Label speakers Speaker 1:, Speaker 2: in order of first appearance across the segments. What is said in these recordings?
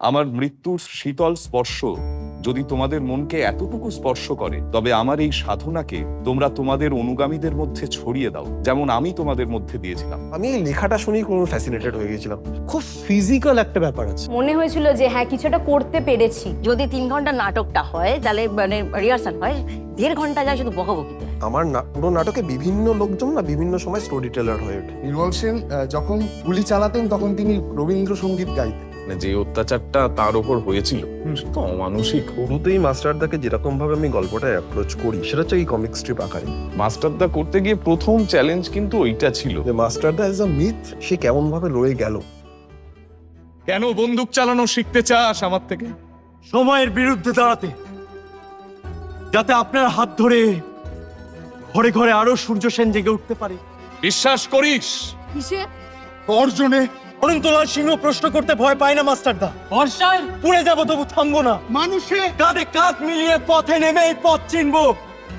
Speaker 1: আমার মৃত্যুর শীতল স্পর্শ যদি তোমাদের মনকে এতটুকু স্পর্শ করে, তবে আমার এই সাধনাকে তোমরা তোমাদের অনুগামীদের মধ্যে ছড়িয়ে দাও, যেমন আমি তোমাদের মধ্যে দিয়েছিলাম।
Speaker 2: আমি এই লেখাটা শুনেই কোনো ফ্যাসিনেটেড হয়ে গেছিলাম।
Speaker 3: খুব ফিজিক্যাল একটা ব্যাপার আছে।
Speaker 4: মনে হয়েছিল যে হ্যাঁ কিছুটা করতে পেরেছি।
Speaker 5: যদি 3 ঘন্টা নাটকটা হয় তাহলে মানে রিহার্সাল হয় 1.5 ঘন্টা যায় শুধু বকাবকিতে।
Speaker 2: আমার পুরো নাটকে বিভিন্ন লোকজন না বিভিন্ন সময় স্টোরি টেলার হয়ে ওঠে।
Speaker 6: নির্মল সেন যখন গুলি চালাতেন তখন তিনি রবীন্দ্রসঙ্গীত গাইতেন।
Speaker 1: যে অত্যাচারটা তার উপর হয়েছিল তো অমানসিক।
Speaker 2: শুরুতেই মাস্টারদাকে যেরকম ভাবে আমি গল্পটা অ্যাপ্রোচ করি সেটা হচ্ছে এই কমিক স্ট্রিপ আকারে।
Speaker 1: মাস্টারদা করতে গিয়ে প্রথম চ্যালেঞ্জ কিন্তু ওইটা ছিল
Speaker 2: যে মাস্টারদা এজ আ মিথ সে কেমন ভাবে রয়ে গেল।
Speaker 1: কেন বন্দুক চালানো শিখতে চাস আমার থেকে?
Speaker 3: সময়ের বিরুদ্ধে দাঁড়াতে, যাতে আপনার হাত ধরে ঘরে ঘরে আরো সূর্য সেন জেগে উঠতে পারে।
Speaker 1: বিশ্বাস করিস?
Speaker 5: কিসে?
Speaker 6: অর্জনে
Speaker 3: অনন্তলাল সিংহ প্রশ্ন করতে ভয় পায় না মাস্টারদা। বর্ষায় পুড়ে যাবো তবু থামবো না।
Speaker 6: মানুষে
Speaker 3: কাঁধে কাঁধ মিলিয়ে পথে নেমে এই পথ চিনবো।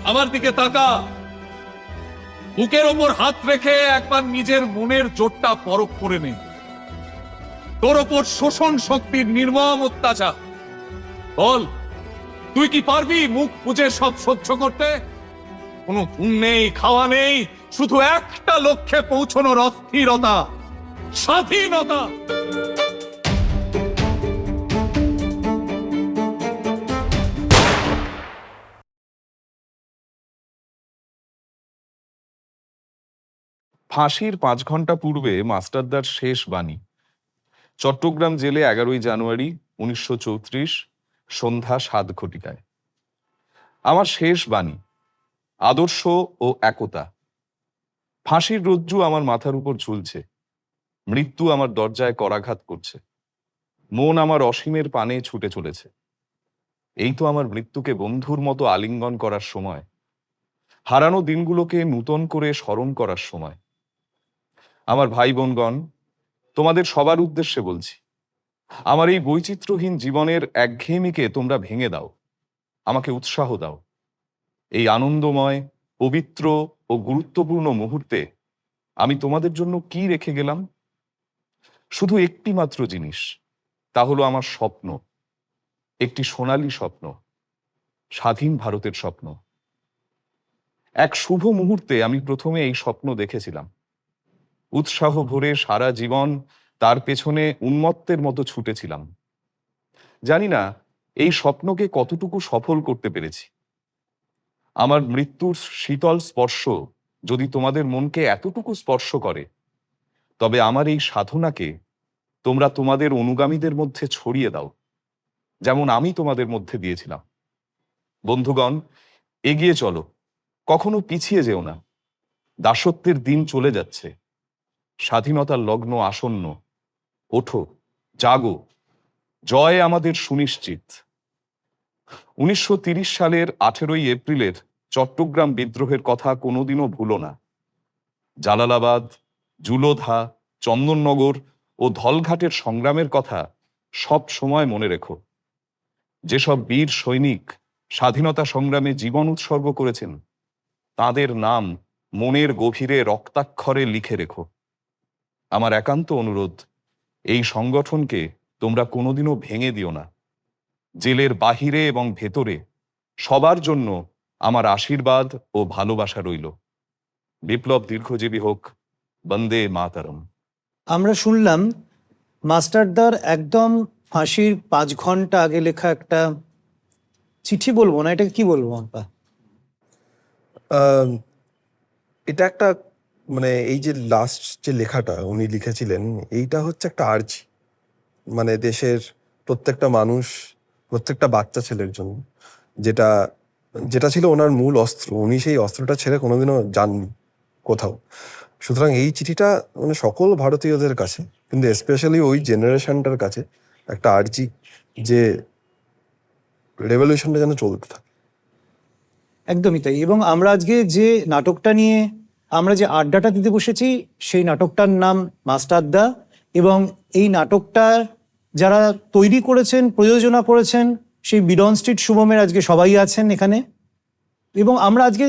Speaker 1: আমার দিকে তাকা, বুকের ওপর হাত রেখে একবার নিজের মনের জোরটা পরখ করে নে। তোর ওপর শোষণ শক্তির নির্মম অত্যাচার। বল, তুই কি পারবি মুখ বুজে সব সহ্য করতে? কোনো ঘুম নেই, খাওয়া নেই, শুধু একটা লক্ষ্যে পৌঁছানোর অস্থিরতা, স্বাধীনতা। ফাঁসির 5 ঘন্টা পূর্বে মাস্টারদার শেষ বাণী। চট্টগ্রাম জেলে 11ই জানুয়ারি 1934 সন্ধ্যা 7 ঘটিকায়। আমার শেষ বাণী, আদর্শ ও একতা। ফাঁসির রজ্জু আমার মাথার উপর ঝুলছে, মৃত্যু আমার দরজায় করাঘাত করছে, মন আমার অসীমের পানে ছুটে চলেছে। এই তো আমার মৃত্যুকে বন্ধুর মতো আলিঙ্গন করার সময়, হারানো দিনগুলোকে নূতন করে স্মরণ করার সময়। আমার ভাই বোনগণ, তোমাদের সবার উদ্দেশ্যে বলছি, আমার এই বৈচিত্র্যহীন জীবনের একঘেয়েমিকে তোমরা ভেঙে দাও, আমাকে উৎসাহ দাও। এই আনন্দময়, পবিত্র ও গুরুত্বপূর্ণ মুহূর্তে আমি তোমাদের জন্য কি রেখে গেলাম? শুধু একটি মাত্র জিনিস, তা হলো আমার স্বপ্ন, একটি সোনালী স্বপ্ন, স্বাধীন ভারতের স্বপ্ন। এক শুভ মুহূর্তে আমি প্রথমে এই স্বপ্ন দেখেছিলাম। উৎসাহ ভরে সারা জীবন তার পেছনে উন্মত্তের মতো ছুটেছিলাম। জানি না এই স্বপ্নকে কতটুকু সফল করতে পেরেছি। আমার মৃত্যুর শীতল স্পর্শ যদি তোমাদের মনকে এতটুকু স্পর্শ করে, তবে আমার এই সাধনাকে তোমরা তোমাদের অনুগামীদের মধ্যে ছড়িয়ে দাও, যেমন আমি তোমাদের মধ্যে দিয়েছিলাম। বন্ধুগণ, এগিয়ে চলো, কখনো পিছিয়ে যেও না। দাসত্বের দিন চলে যাচ্ছে, স্বাধীনতার লগ্ন আসন্ন। ওঠো, জাগো, জয় আমাদের সুনিশ্চিত। 1930 সালের 18ই এপ্রিলের চট্টগ্রাম বিদ্রোহের কথা কোনোদিনও ভুলো না। জালালাবাদ, জুলোধা, চন্দননগর ও ধলঘাটের সংগ্রামের কথা সব সময় মনে রেখো। যেসব বীর সৈনিক স্বাধীনতা সংগ্রামে জীবন উৎসর্গ করেছেন, তাদের নাম মনের গভীরে রক্তাক্ষরে লিখে রেখো। আমার একান্ত অনুরোধ, এই সংগঠনকে তোমরা কোনোদিনও ভেঙে দিও না। জেলের বাহিরে এবং ভেতরে সবার জন্য আমার আশীর্বাদ ও ভালোবাসা রইল। বিপ্লব দীর্ঘজীবী হোক। বন্দে মাতরম।
Speaker 3: আমরা শুনলাম মাস্টারদার একদম ফাঁসির 5 ঘন্টা আগে লেখা একটা চিঠি, বলবো না, এটাকে কি বলবো আমরা?
Speaker 2: এটা একটা মানে এই যে লাস্ট যে লেখাটা উনি লিখেছিলেন, এইটা হচ্ছে একটা আর্জি, মানে দেশের প্রত্যেকটা মানুষ, প্রত্যেকটা বাচ্চা ছেলের জন্য, যেটা যেটা ছিল ওনার মূল অস্ত্র। উনি সেই অস্ত্রটা ছেড়ে কোনোদিনও যাননি কোথাও। সুতরাং এই চিঠিটা মানে সকল ভারতীয়দের কাছে, কিন্তু স্পেশালি ওই জেনারেশনটার কাছে একটা আর্জি যে রেভলিউশনটা যেন চলতে থাকে।
Speaker 3: একদমই তাই। এবং আমরা আজকে যে নাটকটা নিয়ে আমরা যে আড্ডাটা দিতে বসেছি, সেই নাটকটার নাম মাস্টারদা। এবং এই নাটকটা যারা তৈরি করেছেন, প্রযোজনা করেছেন, সেই বিডন স্ট্রিট শুভমের আজকে সবাই আছেন এখানে। এবং আমরা আজকে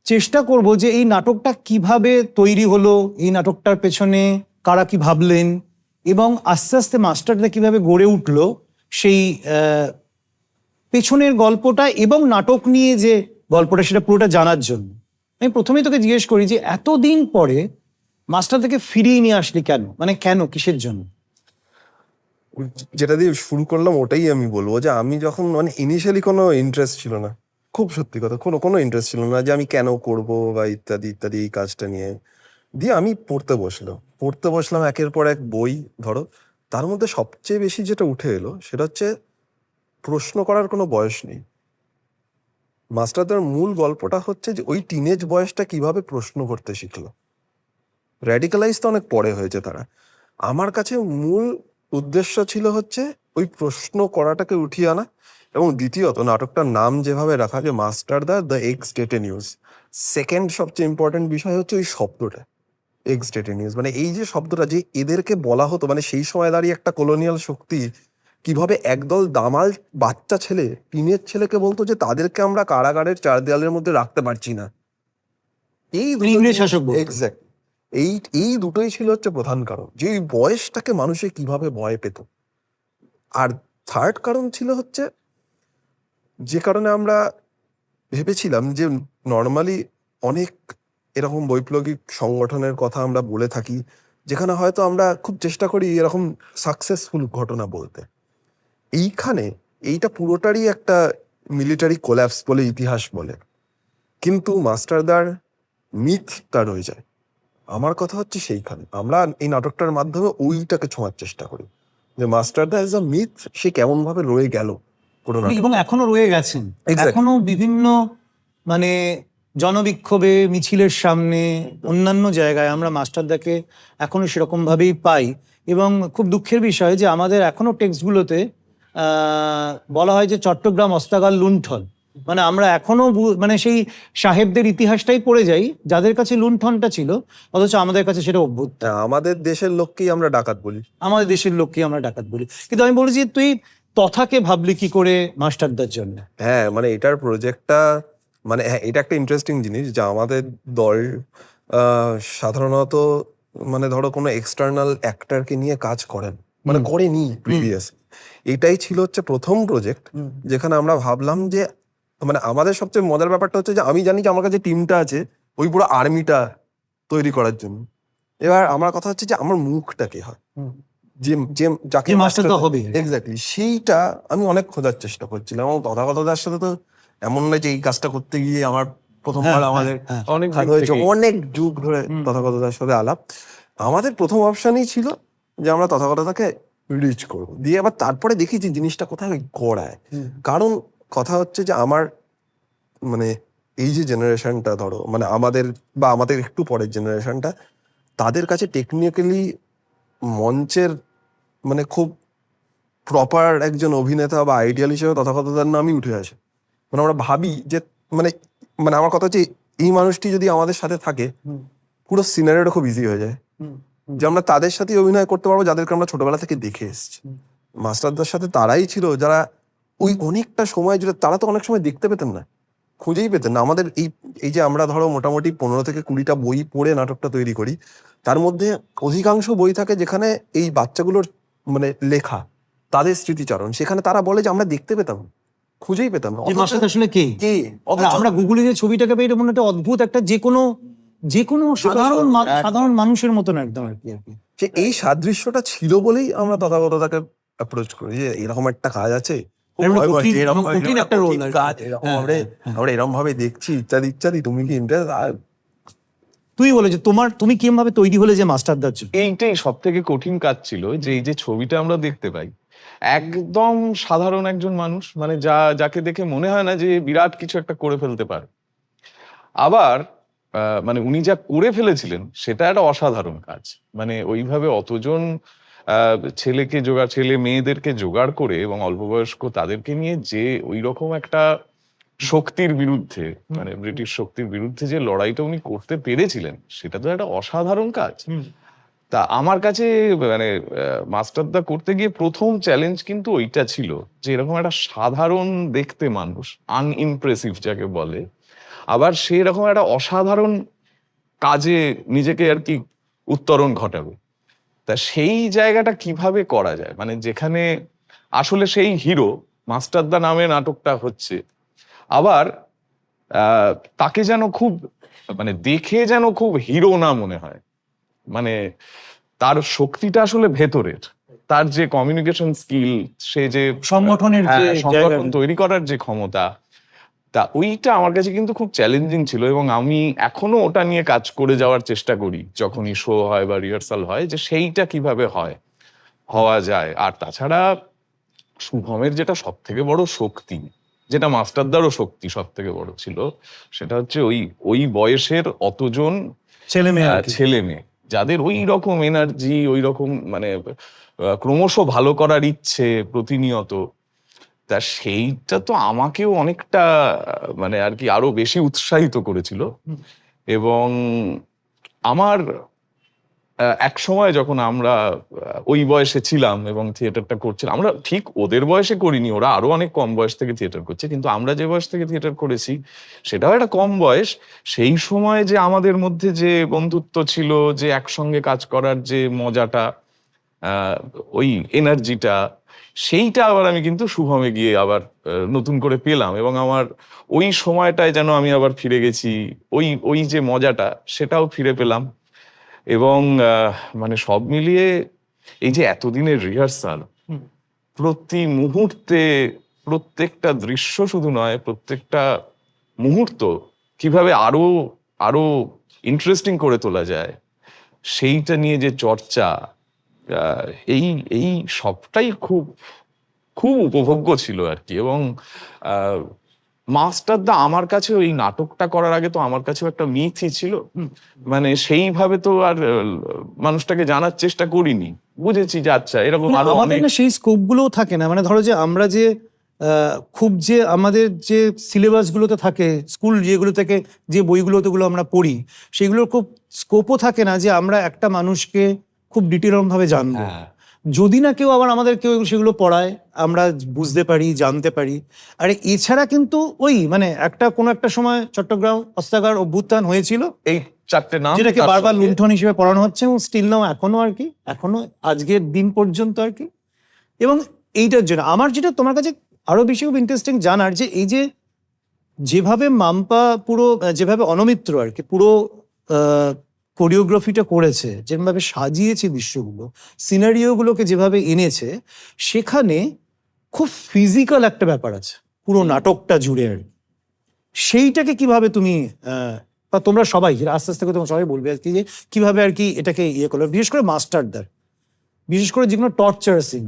Speaker 3: চেষ্টা করব যে এই নাটকটা কিভাবে তৈরি হলো, এই নাটকটার পেছনে কারা কি ভাবলেন, এবং আস্তে আস্তে মাস্টারদা কিভাবে গড়ে উঠলো, সেই পেছনের গল্পটা এবং নাটক নিয়ে যে গল্পটা সেটা পুরোটা জানার জন্য আমি প্রথমেই তোকে জিজ্ঞেস করি যে এতদিন পরে মাস্টার থেকে ফিরিয়ে নিয়ে আসলি কেন, মানে কেন, কিসের জন্য?
Speaker 2: যেটা দিয়ে শুরু করলাম ওটাই আমি বলবো, যে আমি যখন মানে ইনিশিয়ালি কোনো ইন্টারেস্ট ছিল না, খুব সত্যি কথা, কোনো ইন্টারেস্ট ছিল না যে আমি কেন করব বা ইত্যাদি ইত্যাদি এই কাজটা নিয়ে। দিয়ে আমি পড়তে বসলাম একের পর এক বই। ধরো তার মধ্যে সবচেয়ে বেশি যেটা উঠে এলো সেটা হচ্ছে প্রশ্ন করার কোনো বয়স নেই। মাস্টারদার মূল গল্পটা হচ্ছে যে ওই টিনেজ বয়সটা কিভাবে প্রশ্ন করতে শিখলো। র্যাডিক্যালাইজ তো অনেক পরে হয়েছে তারা। আমার কাছে মূল উদ্দেশ্য ছিল হচ্ছে ওই প্রশ্ন করাটাকে উঠিয়ে আনা, এবং দ্বিতীয়ত নাটকটার নাম যেভাবে রাখা, যে মাস্টারদা দ্য এক্স ডেটেনিউস, সেকেন্ড সবচেয়ে ইম্পর্টেন্ট বিষয় হচ্ছে ওই শব্দটা এক্স ডেটেনিউস। মানে এই যে শব্দটা, যে এদেরকে বলা হতো, মানে সেই সময় দাঁড়িয়ে একটা কলোনিয়াল শক্তি কিভাবে একদল দামাল বাচ্চা ছেলে, টিনের ছেলেকে বলতো যে তাদেরকে আমরা কারাগারের চার দেয়ালের মধ্যে রাখতে পারছি না। এই
Speaker 3: ইংরেজ শাসক বলতো।
Speaker 2: এক্স্যাক্ট এই দুটোই ছিল হচ্ছে প্রধান কারণ, যে এই বয়সটাকে মানুষে কিভাবে ভয় পেত। আর থার্ড কারণ ছিল হচ্ছে, যে কারণে আমরা ভেবেছিলাম যে নর্মালি অনেক এরকম বৈপ্লবিক সংগঠনের কথা আমরা বলে থাকি, যেখানে হয়তো আমরা খুব চেষ্টা করি এরকম সাকসেসফুল ঘটনা বলতে। এইখানে এইটা পুরোটারই একটা মিলিটারি কোল্যাপস বলে ইতিহাস বলে, কিন্তু মাস্টারদার মিথটা রয়ে যায়। আমার কথা হচ্ছে সেইখানে আমরা এই নাটকটার মাধ্যমে ওইটাকে ছোঁয়ার চেষ্টা করি, যে মাস্টারদা এজ আ মিথ সে কেমন ভাবে রয়ে গেল পুরো নাটক।
Speaker 3: এবং এখনো রয়ে গেছেন,
Speaker 2: Exactly.
Speaker 3: এখনো বিভিন্ন মানে জনবিক্ষোভে, মিছিলের সামনে, অন্যান্য জায়গায় আমরা মাস্টারদাকে এখনো সেরকম ভাবেই পাই। এবং খুব দুঃখের বিষয় যে আমাদের এখনো টেক্সটগুলোতে বলা হয় যে চট্টগ্রাম অস্তাগার লুণ্ঠন, মানে আমরা এখনো মানে সেই সাহেবদের ইতিহাসটাই পড়ে যাই, যাদের কাছে লুণ্ঠনটা ছিল, অথচ আমাদের কাছে সেটা অভ্যুত।
Speaker 2: আমাদের দেশের লোককেই আমরা ডাকাত বলি।
Speaker 3: আমাদের দেশের লোককে আমরা ডাকাত বলি। কিন্তু আমি বলি যে তুই তথাকে ভাবলি কি করে মাস্টারদার জন্য?
Speaker 2: হ্যাঁ, মানে এটার প্রজেক্টটা, মানে হ্যাঁ, এটা একটা ইন্টারেস্টিং জিনিস যে আমাদের দল সাধারণত মানে ধরো কোনো এক্সটার্নাল অ্যাক্টরকে নিয়ে কাজ করেন, মানে করেনি প্রিভিয়াস। এটাই ছিল হচ্ছে প্রথম প্রজেক্ট যেখানে আমরা ভাবলাম যে, মানে আমাদের সবচেয়ে মজার ব্যাপারটা হচ্ছে যে আমি জানি যে আমার কাছে টিমটা আছে ওই পুরো আর্মিটা তৈরি করার জন্য। এবার আমার কথা হচ্ছে যে আমার মুখটা কে হয়, যে যে যাকে
Speaker 3: যে মাস্টারদা হবে।
Speaker 2: এক্স্যাক্টলি, সেইটা আমি অনেক খোঁজার চেষ্টা করছিলাম। এবং তথাগতদার সাথে তো এমন নয় যে এই কাজটা করতে গিয়ে আমার প্রথমবার আমাদের
Speaker 1: অনেক
Speaker 2: হাত হয়েছে, অনেক যুগ ধরে তথাগতদার সাথে আলাপ। আমাদের প্রথম অপশনই ছিল যে আমরা তথাগতদাকে রিচ করবো, দিয়ে আবার তারপরে দেখি যে জিনিসটা কোথায় গড়ায়। কারণ কথা হচ্ছে যে আমার মানে এই যে জেনারেশনটা, ধরো মানে আমাদের বা আমাদের একটু পরের জেনারেশনটা, তাদের কাছে টেকনিক্যালি মঞ্চের মানে খুব প্রপার একজন অভিনেতা বা আইডিয়াল হিসেবে তথাগতদার নামই উঠে আসে। মানে আমরা ভাবি যে মানে মানে আমার কথা হচ্ছে এই মানুষটি যদি আমাদের সাথে থাকে পুরো সিনারিটা খুব ইজি হয়ে যায়, যে আমরা তাদের সাথে অভিনয় করতে পারবো যাদেরকে আমরা ছোটবেলা থেকে দেখে এসেছি। মাস্টারদার সাথে তারাই ছিল যারা ওই অনেকটা সময় জুড়ে, তারা তো অনেক সময় দেখতে পেতেন না, খুঁজেই পেতেন না। আমাদের এই যে আমরা ধরো মোটামুটি 15 থেকে 20টা বই পড়ে নাটকটা তৈরি করি, তার মধ্যে অধিকাংশ বই থাকে যেখানে এই বাচ্চাগুলোর মানে লেখা, তাদের স্মৃতিচারণ, সেখানে তারা বলে যে আমরা দেখতে পেতাম, খুঁজেই পেতাম না।
Speaker 3: যে মাস্টারদা আসলে কে?
Speaker 2: অথচ
Speaker 3: আমরা গুগলে যে ছবিটাকে পেয়ে, এটা মনে একটা অদ্ভুত একটা যে কোনো সাধারণ মানুষের মতন একদম আর কি।
Speaker 2: যে এই সাদৃশ্যটা ছিল বলেই আমরা তথাগতদাকে অ্যাপ্রোচ করি যে এরকম একটা কাজ আছে, খুব
Speaker 3: এরকম
Speaker 2: ভয় পাচ্ছি,
Speaker 3: কঠিন-
Speaker 2: এরকম
Speaker 3: কঠিন একটা role আর কি।
Speaker 2: কাজ, এরকম আমরা এরকম ভাবে দেখছি ইত্যাদি ইত্যাদি, তুমি কি ইন্টারেস্ট?
Speaker 3: তুই বলে যে তুমি কিরম ভাবে তৈরি হলে যে মাস্টারদার জন্য?
Speaker 1: এইটাই সব থেকে কঠিন কাজ ছিল, যে এই যে ছবিটা আমরা দেখতে পাই, একদম সাধারণ একজন মানুষ, মানে যাকে দেখে মনে হয় না যে বিরাট কিছু একটা করে ফেলতে পারে। আবার মানে উনি যা করে ফেলেছিলেন সেটা একটা অসাধারণ কাজ। মানে ওইভাবে অতজন ছেলে মেয়েদেরকে জোগাড় করে এবং অল্প বয়স্ক তাদেরকে নিয়ে যে ওই রকম একটা শক্তির বিরুদ্ধে, মানে ব্রিটিশ শক্তির বিরুদ্ধে যে লড়াইটা উনি করতে পেরেছিলেন, সেটা তো একটা অসাধারণ কাজ। তা আমার কাছে মানে মাস্টারদা করতে গিয়ে প্রথম চ্যালেঞ্জ কিন্তু ওইটা ছিল, যে এরকম একটা সাধারণ দেখতে মানুষ, আনইমপ্রেসিভ যাকে বলে, আবার সেই রকম একটা অসাধারণ কাজে নিজেকে আর কি উত্তরণ ঘটাবে। তা সেই জায়গাটা কিভাবে করা যায়, মানে যেখানে আসলে সেই হিরো মাস্টারদা নামে নাটকটা হচ্ছে, আবার তাকে যেন খুব মানে দেখে যেন খুব হিরো না মনে হয়। মানে তার শক্তিটা আসলে ভেতরের, তার যে কমিউনিকেশন স্কিল, সে যে
Speaker 3: সংগঠনের যে
Speaker 1: সংগঠন
Speaker 3: জায়গা-
Speaker 1: তৈরি করার যে ক্ষমতা, তা ওইটা আমার কাছে কিন্তু খুব চ্যালেঞ্জিং ছিল, এবং আমি এখনো ওটা নিয়ে কাজ করে যাওয়ার চেষ্টা করি যখনই শো হয় বা রিহার্সাল হয়, যে সেইটা কিভাবে হওয়া যায়। আর তাছাড়া শুভমের যেটা সব থেকে বড় শক্তি, যেটা মাস্টারদারও শক্তি সব থেকে বড় ছিল, সেটা হচ্ছে ওই বয়সের অতজন
Speaker 3: ছেলে মেয়ে আর কি।
Speaker 1: ছেলে মেয়ে যাদের ওই রকম এনার্জি, ওই রকম মানে ক্রমশ ভালো করার ইচ্ছে প্রতিনিয়ত, তা সেইটা তো আমাকেও অনেকটা মানে আর কি আরো বেশি উৎসাহিত করেছিল। এবং আমার এক সময় যখন আমরা ওই বয়সে ছিলাম এবং থিয়েটারটা করছিলাম, আমরা ঠিক ওদের বয়সে করিনি, ওরা আরো অনেক কম বয়স থেকে থিয়েটার করছে, কিন্তু আমরা যে বয়স থেকে থিয়েটার করেছি সেটাও একটা কম বয়স। সেই সময় যে আমাদের মধ্যে যে বন্ধুত্ব ছিল, যে একসঙ্গে কাজ করার যে মজাটা, ওই এনার্জিটা, সেইটা আবার আমি কিন্তু শুভমে গিয়ে আবার নতুন করে পেলাম, এবং আমার ওই সময়টায় যেন আমি আবার ফিরে গেছি, ওই যে মজাটা সেটাও ফিরে পেলাম। এবং মানে সব মিলিয়ে এই যে এতদিনের রিহার্সাল, প্রতি মুহূর্তে প্রত্যেকটা দৃশ্য শুধু নয়, প্রত্যেকটা মুহূর্ত কিভাবে আরো আরো ইন্টারেস্টিং করে তোলা যায়, সেইটা নিয়ে যে চর্চা, এই এই সবটাই খুব খুব উপভোগ্য ছিল আর কি। এবং মাস্টারদা আমার কাছে ওই নাটকটা করার আগে তো আমার কাছেও একটা মিথই ছিল, মানে সেইভাবে তো আর মানুষটাকে জানার চেষ্টা করিনি, বুঝেছি যে আচ্ছা এরকম
Speaker 3: মানে
Speaker 1: আরো
Speaker 3: আমাদের
Speaker 1: অনেক
Speaker 3: না সেই স্কোপ গুলোও থাকে না। মানে ধরো যে আমরা যে খুব যে আমাদের যে সিলেবাস গুলোতে থাকে, স্কুল যেগুলো থেকে যে বইগুলোতে গুলো আমরা পড়ি, সেগুলোর খুব স্কোপও থাকে না যে আমরা একটা মানুষকে খুব ডিটেল ভাবে জানবো।
Speaker 1: হ্যাঁ।
Speaker 3: যদি না কেউ আবার আমাদের কেউ সেগুলো পড়ায়, আমরা বুঝতে পারি, জানতে পারি। আর এছাড়া কিন্তু ওই মানে কোনো একটা সময় চট্টগ্রাম অস্ত্রাগার অভ্যুত্থান হয়েছিল,
Speaker 1: এই চারটে নাম
Speaker 3: যেটাকে
Speaker 1: তার
Speaker 3: বারবার
Speaker 1: সঙ্গে-
Speaker 3: লুণ্ঠন হিসেবে পড়ানো হচ্ছে, এবং স্টিল নাও এখনো আর কি, এখনো আজকের দিন পর্যন্ত আর কি। এবং এইটার জন্য আমার যেটা তোমার কাছে আরো বেশি খুব ইন্টারেস্টিং জানার, যে এই যে যেভাবে মাম্পা পুরো যেভাবে অনমিত্র আর কি পুরো কোরিওগ্রাফিটা করেছে, যেভাবে সাজিয়েছে দৃশ্যগুলো, সিনারিও গুলোকে যেভাবে এনেছে, সেখানে খুব ফিজিক্যাল একটা ব্যাপার আছে পুরো নাটকটা জুড়ে আর কি। সেইটাকে কিভাবে তুমি বা তোমরা সবাই আস্তে আস্তে করে তোমরা সবাই বলবে আর কি, যে কিভাবে আর কি এটাকে ইয়ে করলো, বিশেষ করে মাস্টারদার, বিশেষ করে যেগুলো টর্চার সিন।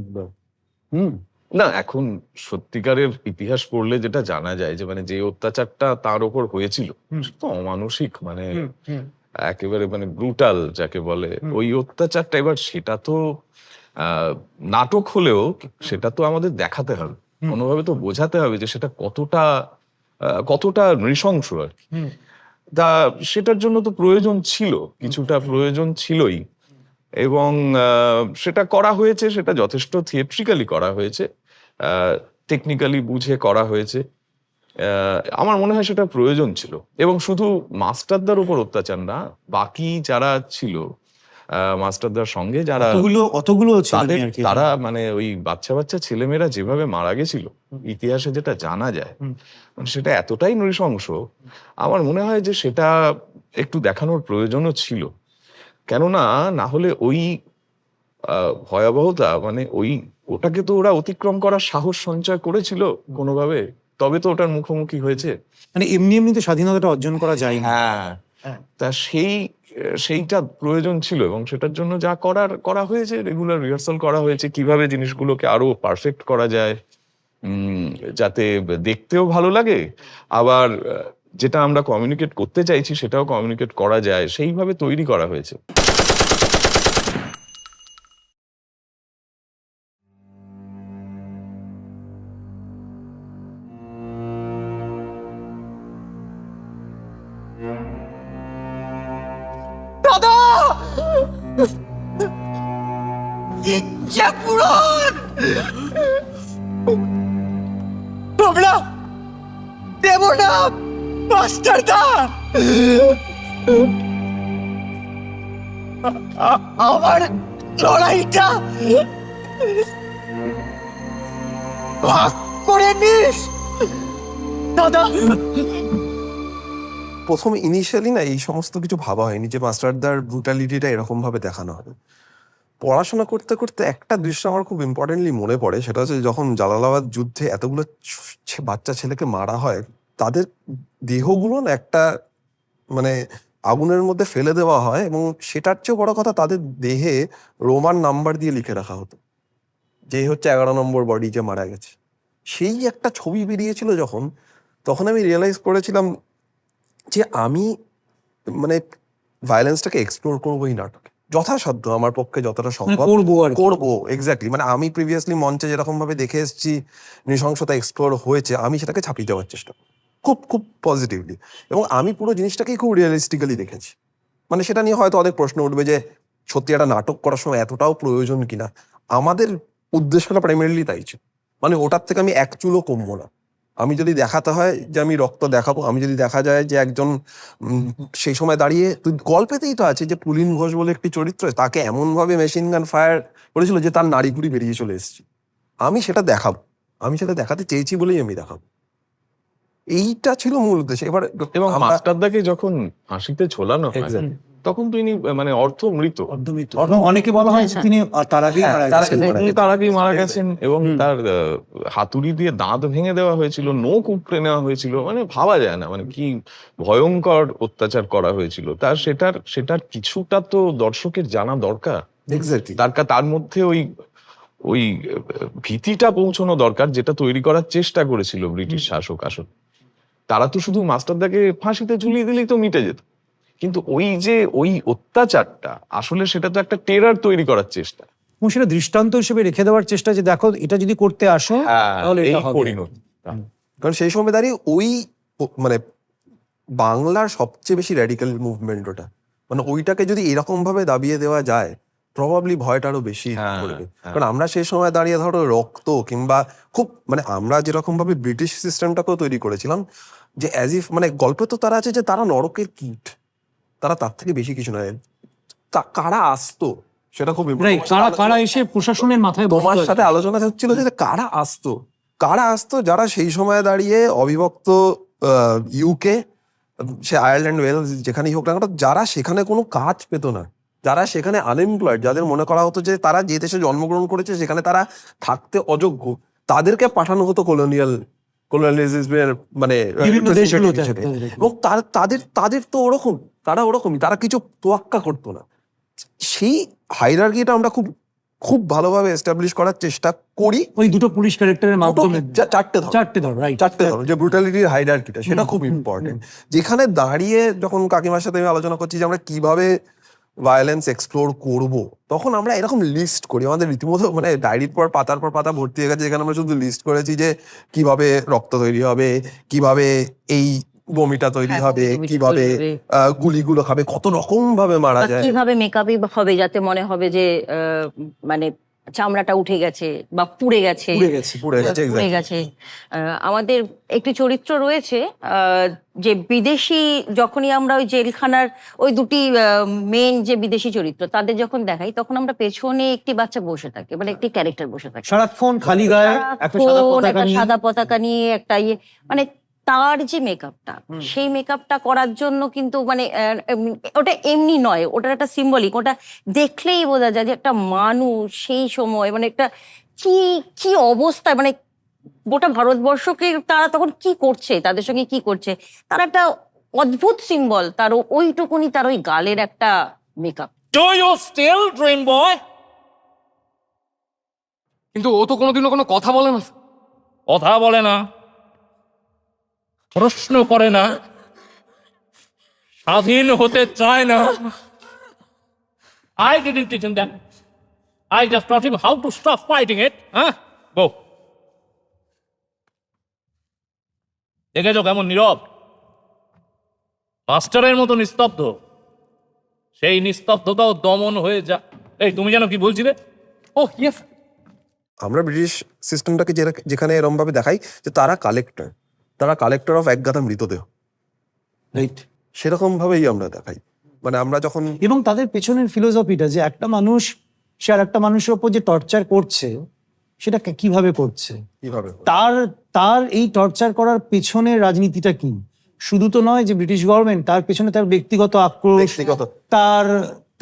Speaker 1: না, এখন সত্যিকারের ইতিহাস পড়লে যেটা জানা যায়, যে মানে যে অত্যাচারটা তার ওপর হয়েছিল সেটা তো অমানসিক, মানে একেবারে মানে ব্রুটাল যাকে বলে, ওই অত্যাচারটা। এবার সেটা তো নাটক হলেও সেটা তো আমাদের দেখাতে হবে, কোনোভাবে তো বোঝাতে হবে যে সেটা কতটা নৃশংস আর কি। তা সেটার জন্য তো প্রয়োজন ছিল, কিছুটা প্রয়োজন ছিলই, এবং সেটা করা হয়েছে, সেটা যথেষ্ট থিয়েট্রিক্যালি করা হয়েছে, টেকনিক্যালি বুঝে করা হয়েছে। আমার মনে হয় সেটা প্রয়োজন ছিল। এবং শুধু মাস্টারদার উপর অত্যাচার না, বাকি যারা ছিল মাস্টারদার সঙ্গে যারা,
Speaker 3: অতগুলো
Speaker 1: তাদের তারা মানে ওই বাচ্চা ছেলেমেয়েরা যেভাবে মারা গেছিল, ইতিহাসে যেটা জানা যায়, মানে সেটা এতটাই নৃশংস, আমার মনে হয় যে সেটা একটু দেখানোর প্রয়োজনও ছিল। কেননা না হলে ওই ভয়াবহতা, মানে ওটাকে তো ওরা অতিক্রম করার সাহস সঞ্চয় করেছিল কোনোভাবে, তবে তো ওটার মুখোমুখি হয়েছে।
Speaker 3: মানে এমনি তো স্বাধীনতাটা অর্জন করা যায় না।
Speaker 1: হ্যাঁ, তা সেইটা প্রয়োজন ছিল, এবং সেটার জন্য যা করা হয়েছে, রেগুলার রিহার্সাল করা হয়েছে, কিভাবে জিনিসগুলোকে আরো পারফেক্ট করা যায়, যাতে দেখতেও ভালো লাগে, আবার যেটা আমরা কমিউনিকেট করতে চাইছি সেটাও কমিউনিকেট করা যায়, সেইভাবে তৈরি করা হয়েছে।
Speaker 7: দাদা, ইচ্ছা পূরণ তোমরা দেব না মাস্টারদা। আমার লড়াইটা ভাগ করে নিস দাদা।
Speaker 2: প্রথম ইনিশিয়ালি না এই সমস্ত কিছু ভাবা হয়নি যে মাস্টারদার ব্রুটালিটিটা এরকম ভাবে দেখানো হবে। পড়াশোনা করতে করতে একটা দৃশ্য আমার খুব ইম্পর্টেন্টলি মনে পড়ে, সেটা হচ্ছে যখন জালালাবাদ যুদ্ধে এতগুলো বাচ্চা ছেলেকে মারা হয়, তাদের দেহগুলো না একটা মানে আগুনের মধ্যে ফেলে দেওয়া হয়, এবং সেটার চেয়েও বড় কথা তাদের দেহে রোমান নাম্বার দিয়ে লিখে রাখা হতো, যে হচ্ছে 11 নম্বর বডি যে মারা গেছে। সেই একটা ছবি বেরিয়েছিল যখন, তখন আমি রিয়েলাইজ করেছিলাম যে আমি মানে ভায়োলেন্সটাকে এক্সপ্লোর করবো এই নাটকে যথাসাধ্য আমার পক্ষে যতটা সম্ভব
Speaker 3: করবো আর কি।
Speaker 2: করবো। এক্স্যাক্টলি, মানে আমি প্রিভিয়াসলি মঞ্চে যেরকম ভাবে দেখে এসেছি নৃশংসতা এক্সপ্লোর হয়েছে, আমি সেটাকে ছাপিয়ে যাওয়ার চেষ্টা করি খুব খুব পজিটিভলি, এবং আমি পুরো জিনিসটাকেই খুব রিয়েলিস্টিক্যালি দেখেছি। মানে সেটা নিয়ে হয়তো অনেক প্রশ্ন উঠবে যে সত্যি একটা নাটক করার সময় এতটাও প্রয়োজন কিনা। আমাদের উদ্দেশ্যটা প্রাইমারিলি তাই ছিল, মানে ওটার থেকে আমি এক চুলও কমবো না। আমি যদি দেখাতে হয় যে আমি রক্ত দেখাবো, আমি যদি দেখা যায় যে একজন সেই সময় দাঁড়িয়ে, তুই গল্পেতেই তো আছে যে পুলিন ঘোষ বলে একটি চরিত্র, তাকে এমন ভাবে মেশিন গান ফায়ার করেছিল যে তার নাড়িভুড়ি বেরিয়ে চলে এসেছে, আমি সেটা দেখাবো, আমি সেটা দেখাতে চেয়েছি বলেই আমি দেখাবো। এইটা ছিল মূল উদ্দেশ্য। এবার
Speaker 1: এবং
Speaker 2: আমরা-
Speaker 1: মাস্টারদাকে যখন ফাঁসিতে ঝোলানো হয়
Speaker 2: Exactly.
Speaker 1: তখন তিনি মানে অর্থ মৃত,
Speaker 3: অনেকে বলা হয় যে তিনি তার আগেই
Speaker 2: হ্যাঁ,
Speaker 3: মারা
Speaker 2: তার
Speaker 3: গেছেন।
Speaker 2: আগেই মারা
Speaker 1: তিনি তার আগেই মারা গেছেন, এবং তার হাতুড়ি দিয়ে দাঁত ভেঙে দেওয়া হয়েছিল, নখ উপড়ে নেওয়া হয়েছিল। মানে ভাবা যায় না মানে কি ভয়ঙ্কর অত্যাচার করা হয়েছিল। তার সেটার কিছুটা তো দর্শকের জানা দরকার।
Speaker 2: Exactly.
Speaker 1: তার মধ্যে ওই ভীতিটা পৌঁছানো দরকার, যেটা তৈরি করার চেষ্টা করেছিল ব্রিটিশ শাসক আসলে। তারা তো শুধু মাস্টারদাকে ফাঁসিতে ঝুলিয়ে দিলেই তো মিটে যেত, কিন্তু ওই অত্যাচারটা আসলে সেটা তো একটা টেরার তৈরি করার চেষ্টা।
Speaker 3: এবং সেটা দৃষ্টান্ত হিসেবে রেখে দেওয়ার চেষ্টা, যে দেখো এটা যদি করতে আসো তাহলে
Speaker 1: এই
Speaker 3: এটা হবে।
Speaker 1: পরিণতি।
Speaker 2: কারণ সেই সময় দাঁড়িয়ে ওই মানে বাংলার সবচেয়ে বেশি র্যাডিক্যাল মুভমেন্ট ওটা, মানে ওইটাকে যদি এরকম ভাবে দাবিয়ে দেওয়া যায় প্রবাবলি ভয়টা আরো বেশি
Speaker 1: হ্যাঁ,
Speaker 2: করবে।
Speaker 1: হ্যাঁ।
Speaker 2: কারণ আমরা সেই সময় দাঁড়িয়ে ধরো রক্ত কিংবা খুব মানে আমরা যেরকম ভাবে ব্রিটিশ সিস্টেমটাকেও তৈরি করেছিলাম যে অ্যাজ ইফ মানে গল্পে তো তারা আছে যে তারা নরকের কীট, তারা তার থেকে বেশি কিছু নয়। কারা আসতো সেটা খুব important।
Speaker 3: Right, কারা এসে প্রশাসনের মাথায়
Speaker 2: তোমার
Speaker 3: বসতো।
Speaker 2: সাথে আলোচনা হচ্ছিল যে কারা আসতো যারা সেই সময় দাঁড়িয়ে অবিভক্ত ইউকে, সে আয়ারল্যান্ড, ওয়েলস, যেখানেই হোক না কেন, যারা সেখানে কোনো কাজ পেত না, যারা সেখানে আনএমপ্লয়েড, যাদের মনে করা হতো যে তারা যে দেশে জন্মগ্রহণ করেছে সেখানে তারা থাকতে অযোগ্য, তাদেরকে পাঠানো হতো কলোনিয়ালিজমের মানে
Speaker 3: বিভিন্ন দেশগুলোতে।
Speaker 2: হিসেবে। এবং তাদের তো তারা ওরকমই, তারা কিছু তোয়াক্কা করতো না। সেই হাইরার্কিটা আমরা খুব খুব ভালোভাবে এস্টাবলিশ করার চেষ্টা করি।
Speaker 3: ওই দুটো পুলিশ ক্যারেক্টারের মাধ্যমে
Speaker 2: চারটে ধরো,
Speaker 3: রাইট।
Speaker 2: যে ব্রুটালিটির হাইরার্কিটা, সেটা খুব ইম্পর্টেন্ট। যেখানে দাঁড়িয়ে যখন কাকিমার সাথে আমি আলোচনা করছি যে আমরা কিভাবে ভায়োলেন্স এক্সপ্লোর করব, তখন আমরা এরকম লিস্ট করি। আমাদের রীতিমতো মানে ডায়েরির পর পাতা ভর্তি হয়ে গেছে, যেখানে আমরা শুধু লিস্ট করেছি যে কিভাবে রক্ত তৈরি হবে, কিভাবে এই বমিটা তৈরি হবে,
Speaker 5: বমিটা
Speaker 2: কিভাবে
Speaker 5: তৈরি
Speaker 2: গুলিগুলো খাবে, কত রকম ভাবে মারা যায়।
Speaker 5: কিভাবে মেকআপই হবে যাতে মনে হবে যে মানে চামড়াটা উঠে গেছে বা পুড়ে গেছে।
Speaker 2: পুড়ে গেছে
Speaker 5: পুড়ে
Speaker 2: exactly.
Speaker 5: গেছে। আমাদের একটি চরিত্র রয়েছে যে বিদেশি, যখনই আমরা ওই জেলখানার ওই দুটি মেন যে বিদেশি চরিত্র তাদের যখন দেখাই, তখন আমরা পেছনে একটি বাচ্চা বসে থাকে, মানে একটি ক্যারেক্টার বসে থাকে
Speaker 3: সারাক্ষণ খালি গায়ে একটা সাদা
Speaker 5: সারাক্ষণ
Speaker 3: পতাকা
Speaker 5: একটা
Speaker 3: নিয়ে।
Speaker 5: সাদা পতাকা নিয়ে একটা মানে তার যে মেকআপটা, সেই মেকআপটা করার জন্য কিন্তু মানে ওটা এমনি নয়, ওটার একটা সিম্বলিক, ওটা দেখলেই বোঝা যায় যে একটা মানুষ সেই সময় মানে একটা কি অবস্থায়, মানে গোটা ভারতবর্ষকে তারা তখন কি করছে, তাদের সঙ্গে কি করছে, তার একটা অদ্ভুত সিম্বল, তার ওইটুকুনি, তার ওই গালের একটা makeup.
Speaker 8: Do you still dream boy? কিন্তু ও তো কোনোদিনও কোনো কথা বলে না। কথা বলে না, প্রশ্ন করে না, স্বাধীন হতে চায় না। I didn't teach him that. I just taught him how to stop fighting it. Huh? Go. দেখেছো কেমন নীরব, মাস্টারের মতো নিস্তব্ধ। সেই নিস্তব্ধতাও দমন হয়ে যা। এই তুমি যেন কি বলছিলে? ও ইয়েস,
Speaker 2: আমরা ব্রিটিশ সিস্টেমটাকে যেখানে এরম ভাবে দেখাই যে তারা কালেক্টর অফ একগাদা মৃতদেহ,
Speaker 3: রাইট।
Speaker 2: সেরকম ভাবেই আমরা দেখাই। মানে আমরা যখন
Speaker 3: এবং তাদের পেছনের ফিলোসফিটা যে একটা মানুষ সে আর একটা মানুষের ওপর যে টর্চার করছে, সেটা কিভাবে করছে,
Speaker 2: কিভাবে
Speaker 3: তার তার এই টর্চার করার পেছনে রাজনীতিটা কি? শুধু তো নয় যে ব্রিটিশ গভর্নমেন্ট, তার পেছনে তার ব্যক্তিগত আক্রোশ,
Speaker 2: ব্যক্তিগত
Speaker 3: তার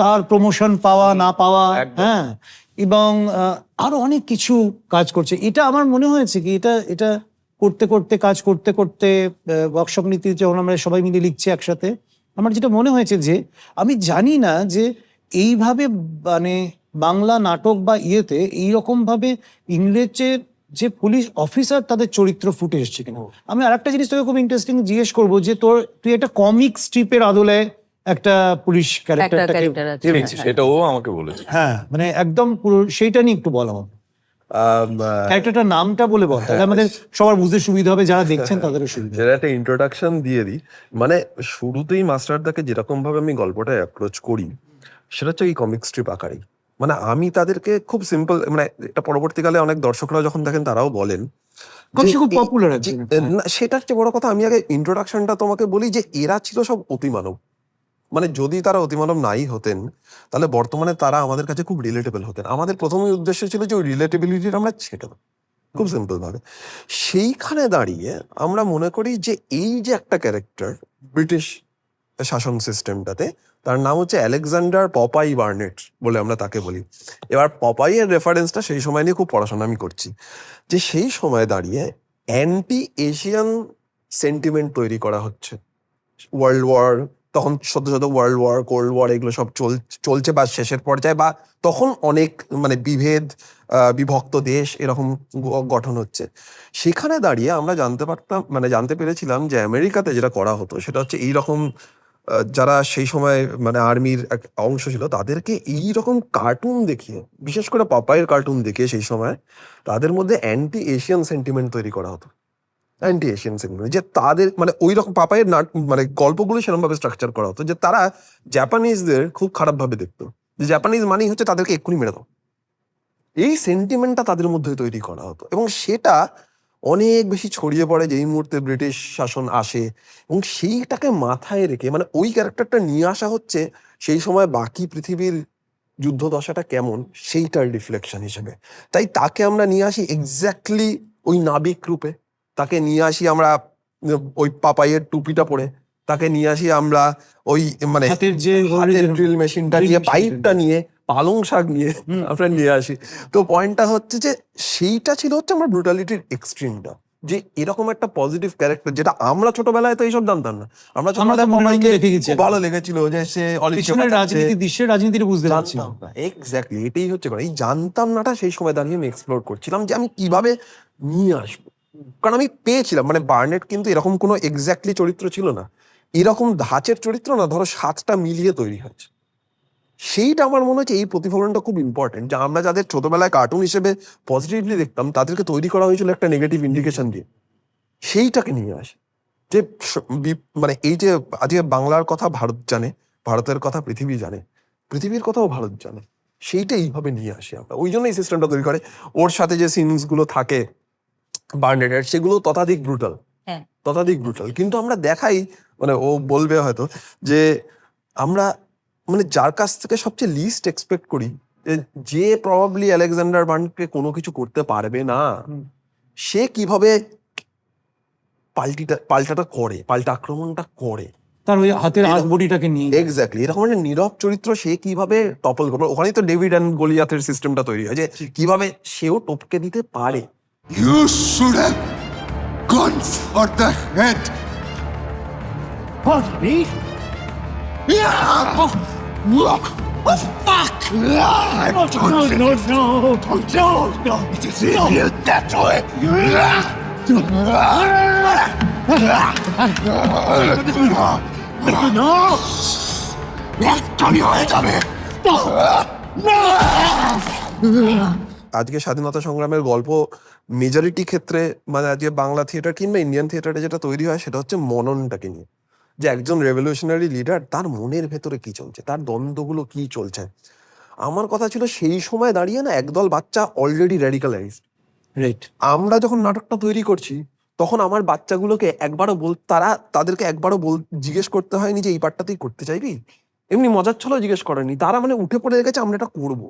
Speaker 3: তার প্রমোশন পাওয়া না পাওয়া,
Speaker 1: একদম।
Speaker 3: হ্যাঁ, এবং আরো অনেক কিছু কাজ করছে। এটা আমার মনে হয়েছে কি এটা এটা করতে করতে কাজ করতে করতে ওয়ার্কশপ নীতি যখন আমরা সবাই মিলে লিখছি একসাথে, আমার যেটা মনে হয়েছে যে আমি জানি না যে এইভাবে মানে বাংলা নাটক বা ইয়েতে এইরকম ভাবে ইংরেজের যে পুলিশ অফিসার তাদের চরিত্র ফুটে এসছে কিনা। আমি আরেকটা জিনিস তোকে খুব ইন্টারেস্টিং জিজ্ঞেস করবো যে তুই একটা কমিক স্ট্রিপের আদলে একটা পুলিশ
Speaker 5: একটা
Speaker 3: ক্যারেক্টারটাকে
Speaker 5: ক্যারেক্টার আছে।
Speaker 1: পেয়েছি, সেটাও আমাকে বলেছে।
Speaker 3: হ্যাঁ মানে একদম পুরো সেইটা নিয়ে একটু বলো আমাকে। ক্যারেক্টারটার নামটা বলে বল, তাহলে আমাদের সবার বুঝতে সুবিধা হবে, যারা দেখছেন তাদেরও সুবিধা হবে।
Speaker 2: যেটা একটা ইন্ট্রোডাকশন দিয়ে দিই, মানে শুরুতেই মাস্টারদাকে যেরকম ভাবে আমি গল্পটা অ্যাপ্রোচ করি সেটা হচ্ছে এই কমিক স্ট্রিপ আকারেই। মানে আমি তাদেরকে খুব সিম্পল, মানে এটা পরবর্তীকালে অনেক দর্শকরা যখন দেখেন তারাও বলেন
Speaker 3: কমিকটা খুব
Speaker 2: যে
Speaker 3: পপুলার
Speaker 2: যে-
Speaker 3: আছে।
Speaker 2: না, সেটার চেয়ে বড় কথা, আমি আগে ইন্ট্রোডাকশনটা তোমাকে বলি যে এরা ছিল সব অতিমানব। মানে যদি তারা অতিমানব নাই হতেন তাহলে বর্তমানে তারা আমাদের কাছে খুব রিলেটেবল হতেন। আমাদের প্রথমে উদ্দেশ্য ছিল যে ওই রিলেটেবিলিটিটা আমরা ছেটে দেবো, খুব সিম্পল ভাবে। সেইখানে দাঁড়িয়ে আমরা মনে করি যে এই যে একটা ক্যারেক্টার ব্রিটিশ শাসন সিস্টেমটাতে, তার নাম হচ্ছে আলেকজান্ডার পপাই বার্নেট বলে আমরা তাকে বলি। এবার পপাইয়ের রেফারেন্সটা সেই সময় নিয়ে খুব পড়াশোনা আমি করছি, যে সেই সময় দাঁড়িয়ে অ্যান্টি এশিয়ান সেন্টিমেন্ট তৈরি করা হচ্ছে। ওয়ার্ল্ড ওয়ার তখন সদ্য ওয়ার্ল্ড ওয়ার, কোল্ড ওয়ার এগুলো সব চলছে বা শেষের পর্যায়ে, বা তখন অনেক মানে বিভেদ, বিভক্ত দেশ এরকম গঠন হচ্ছে। সেখানে দাঁড়িয়ে আমরা জানতে পেরেছিলাম যে আমেরিকাতে যেটা করা হতো সেটা হচ্ছে এইরকম, যারা সেই সময় মানে আর্মির এক অংশ ছিল তাদেরকে এইরকম কার্টুন দেখিয়ে, বিশেষ করে পপাইয়ের কার্টুন দেখিয়ে সেই সময় তাদের মধ্যে অ্যান্টি এশিয়ান সেন্টিমেন্ট তৈরি করা হতো। অ্যান্টি এশিয়ান সেন্টিমেন্ট, যে তাদের মানে ওই রকম পাপাইয়ের মানে গল্পগুলো সেরকম ভাবে স্ট্রাকচার করা হতো যে তারা জাপানিজদের খুব খারাপ ভাবে দেখতো, যে জাপানিজ মানেই হচ্ছে তাদেরকে এক্ষুনি মেরে দাও। এই সেন্টিমেন্টটা তাদের মধ্যে তৈরি করা হতো এবং সেটা অনেক বেশি ছড়িয়ে পড়ে যেই মুহূর্তে ব্রিটিশ শাসন আসে। এবং সেইটাকে মাথায় রেখে মানে ওই ক্যারেক্টারটা নিয়ে আসা হচ্ছে সেই সময় বাকি পৃথিবীর যুদ্ধ দশাটা কেমন সেইটার রিফ্লেকশন হিসেবে। তাই তাকে আমরা নিয়ে আসি এক্স্যাক্টলি ওই নাবিক রূপে, তাকে নিয়ে আসি আমরা ওই পাপাইয়ের টুপিটা পরে, তাকে নিয়ে আসি আমরা ওই মানে
Speaker 3: হাতের যে
Speaker 2: ড্রিল মেশিনটা নিয়ে, পাইপটা নিয়ে, পালং শাক নিয়ে আমরা নিয়ে আসি। তো পয়েন্টটা হচ্ছে যে সেইটা ছিল হচ্ছে আমার ব্রুটালিটির এক্সট্রিমটা, যে এরকম একটা পজিটিভ ক্যারেক্টার যেটা আমরা ছোটবেলায় তো এইসব জানতাম না। আমরা ছোটবেলায়
Speaker 3: মনে
Speaker 2: পপাইকে
Speaker 3: রেখে গেছি
Speaker 2: খুব ভালো লেগেছিল যে সে
Speaker 3: পিছনের রাজনীতি, বিশ্বের রাজনীতিটা বুঝতে পারছি।
Speaker 2: জানতাম না। এক্স্যাক্টলি এটাই হচ্ছে কথা, এই জানতাম নাটা সেই সময় দাঁড়িয়ে আমি এক্সপ্লোর করছিলাম যে আমি কিভাবে নিয়ে আসবো। কারণ আমি পেয়েছিলাম মানে বার্নেট কিন্তু এরকম কোনো এক্স্যাক্টলি চরিত্র ছিল না, এরকম ধাঁচের চরিত্র না, ধরো 7টা মিলিয়ে তৈরি হয়েছে। সেইটা আমার মনে হচ্ছে এই প্রতিফলনটা খুব ইম্পর্টেন্ট, যে আমরা যাদের ছোটবেলায় কার্টুন হিসেবে পজিটিভলি দেখতাম তাদেরকে তৈরি করা হয়েছিল একটা নেগেটিভ ইন্ডিকেশন দিয়ে। সেইটাকে নিয়ে আসে যে মানে এই যে আজকে বাংলার কথা ভারত জানে, ভারতের কথা পৃথিবী জানে, পৃথিবীর কথাও ভারত জানে, সেইটা এইভাবে নিয়ে আসি আমরা। ওই জন্য এই সিস্টেমটা তৈরি করে। ওর সাথে যে সিনস গুলো থাকে বার্নেটের, সেগুলো ততাধিক ব্রুটাল,
Speaker 5: হ্যাঁ।
Speaker 2: ততাধিক ব্রুটাল। কিন্তু আমরা দেখাই, মানে ও বলবে হয়তো যে আমরা মানে যার কাছ থেকে সবচেয়ে লিস্ট এক্সপেক্ট করি, যে প্রবাবলি আলেকজান্ডার বার্নেটকে কোনো কিছু করতে পারবে না, সে কিভাবে পাল্টা আক্রমণটা করে,
Speaker 3: তার ওই হাতের আগ বডিটাকে নিয়ে
Speaker 2: এক্স্যাক্টলি এরকম একটা নীরব চরিত্র সে কিভাবে টপল করবে। ওখানেই তো ডেভিড অ্যান্ড গলিয়াথের সিস্টেমটা তৈরি হয়, যে কিভাবে সেও টপকে দিতে পারে।
Speaker 9: You should have gone for the head.
Speaker 7: What, me?
Speaker 9: Yeah! Oh, fuck!
Speaker 7: No.
Speaker 9: It is in you that way.
Speaker 7: No.
Speaker 9: Turn your head on me.
Speaker 2: আজকে স্বাধীনতা সংগ্রামের গল্প মেজরিটি ক্ষেত্রে মানে আজকে বাংলা থিয়েটার কিংবা ইন্ডিয়ান থিয়েটারে যেটা তৈরি হয় সেটা হচ্ছে মননটাকে নিয়ে, যে একজন রেভলিউশনারি লিডার তার মনের ভেতরে কি চলছে, তার দ্বন্দ্বগুলো কি চলছে। আমার কথা ছিল সেই সময় দাঁড়িয়ে না একদল বাচ্চা অলরেডি র্যাডিক্যালাইজড।
Speaker 3: রাইট।
Speaker 2: আমরা যখন নাটকটা তৈরি করছি তখন আমার বাচ্চাগুলোকে তাদেরকে একবারও জিজ্ঞেস করতে হয়নি যে এই পার্টটাতেই করতে চাইবি, এমনি মজার ছলেও জিজ্ঞেস করেনি, তারা মানে উঠে পড়ে রেখেছে আমরা এটা করবো।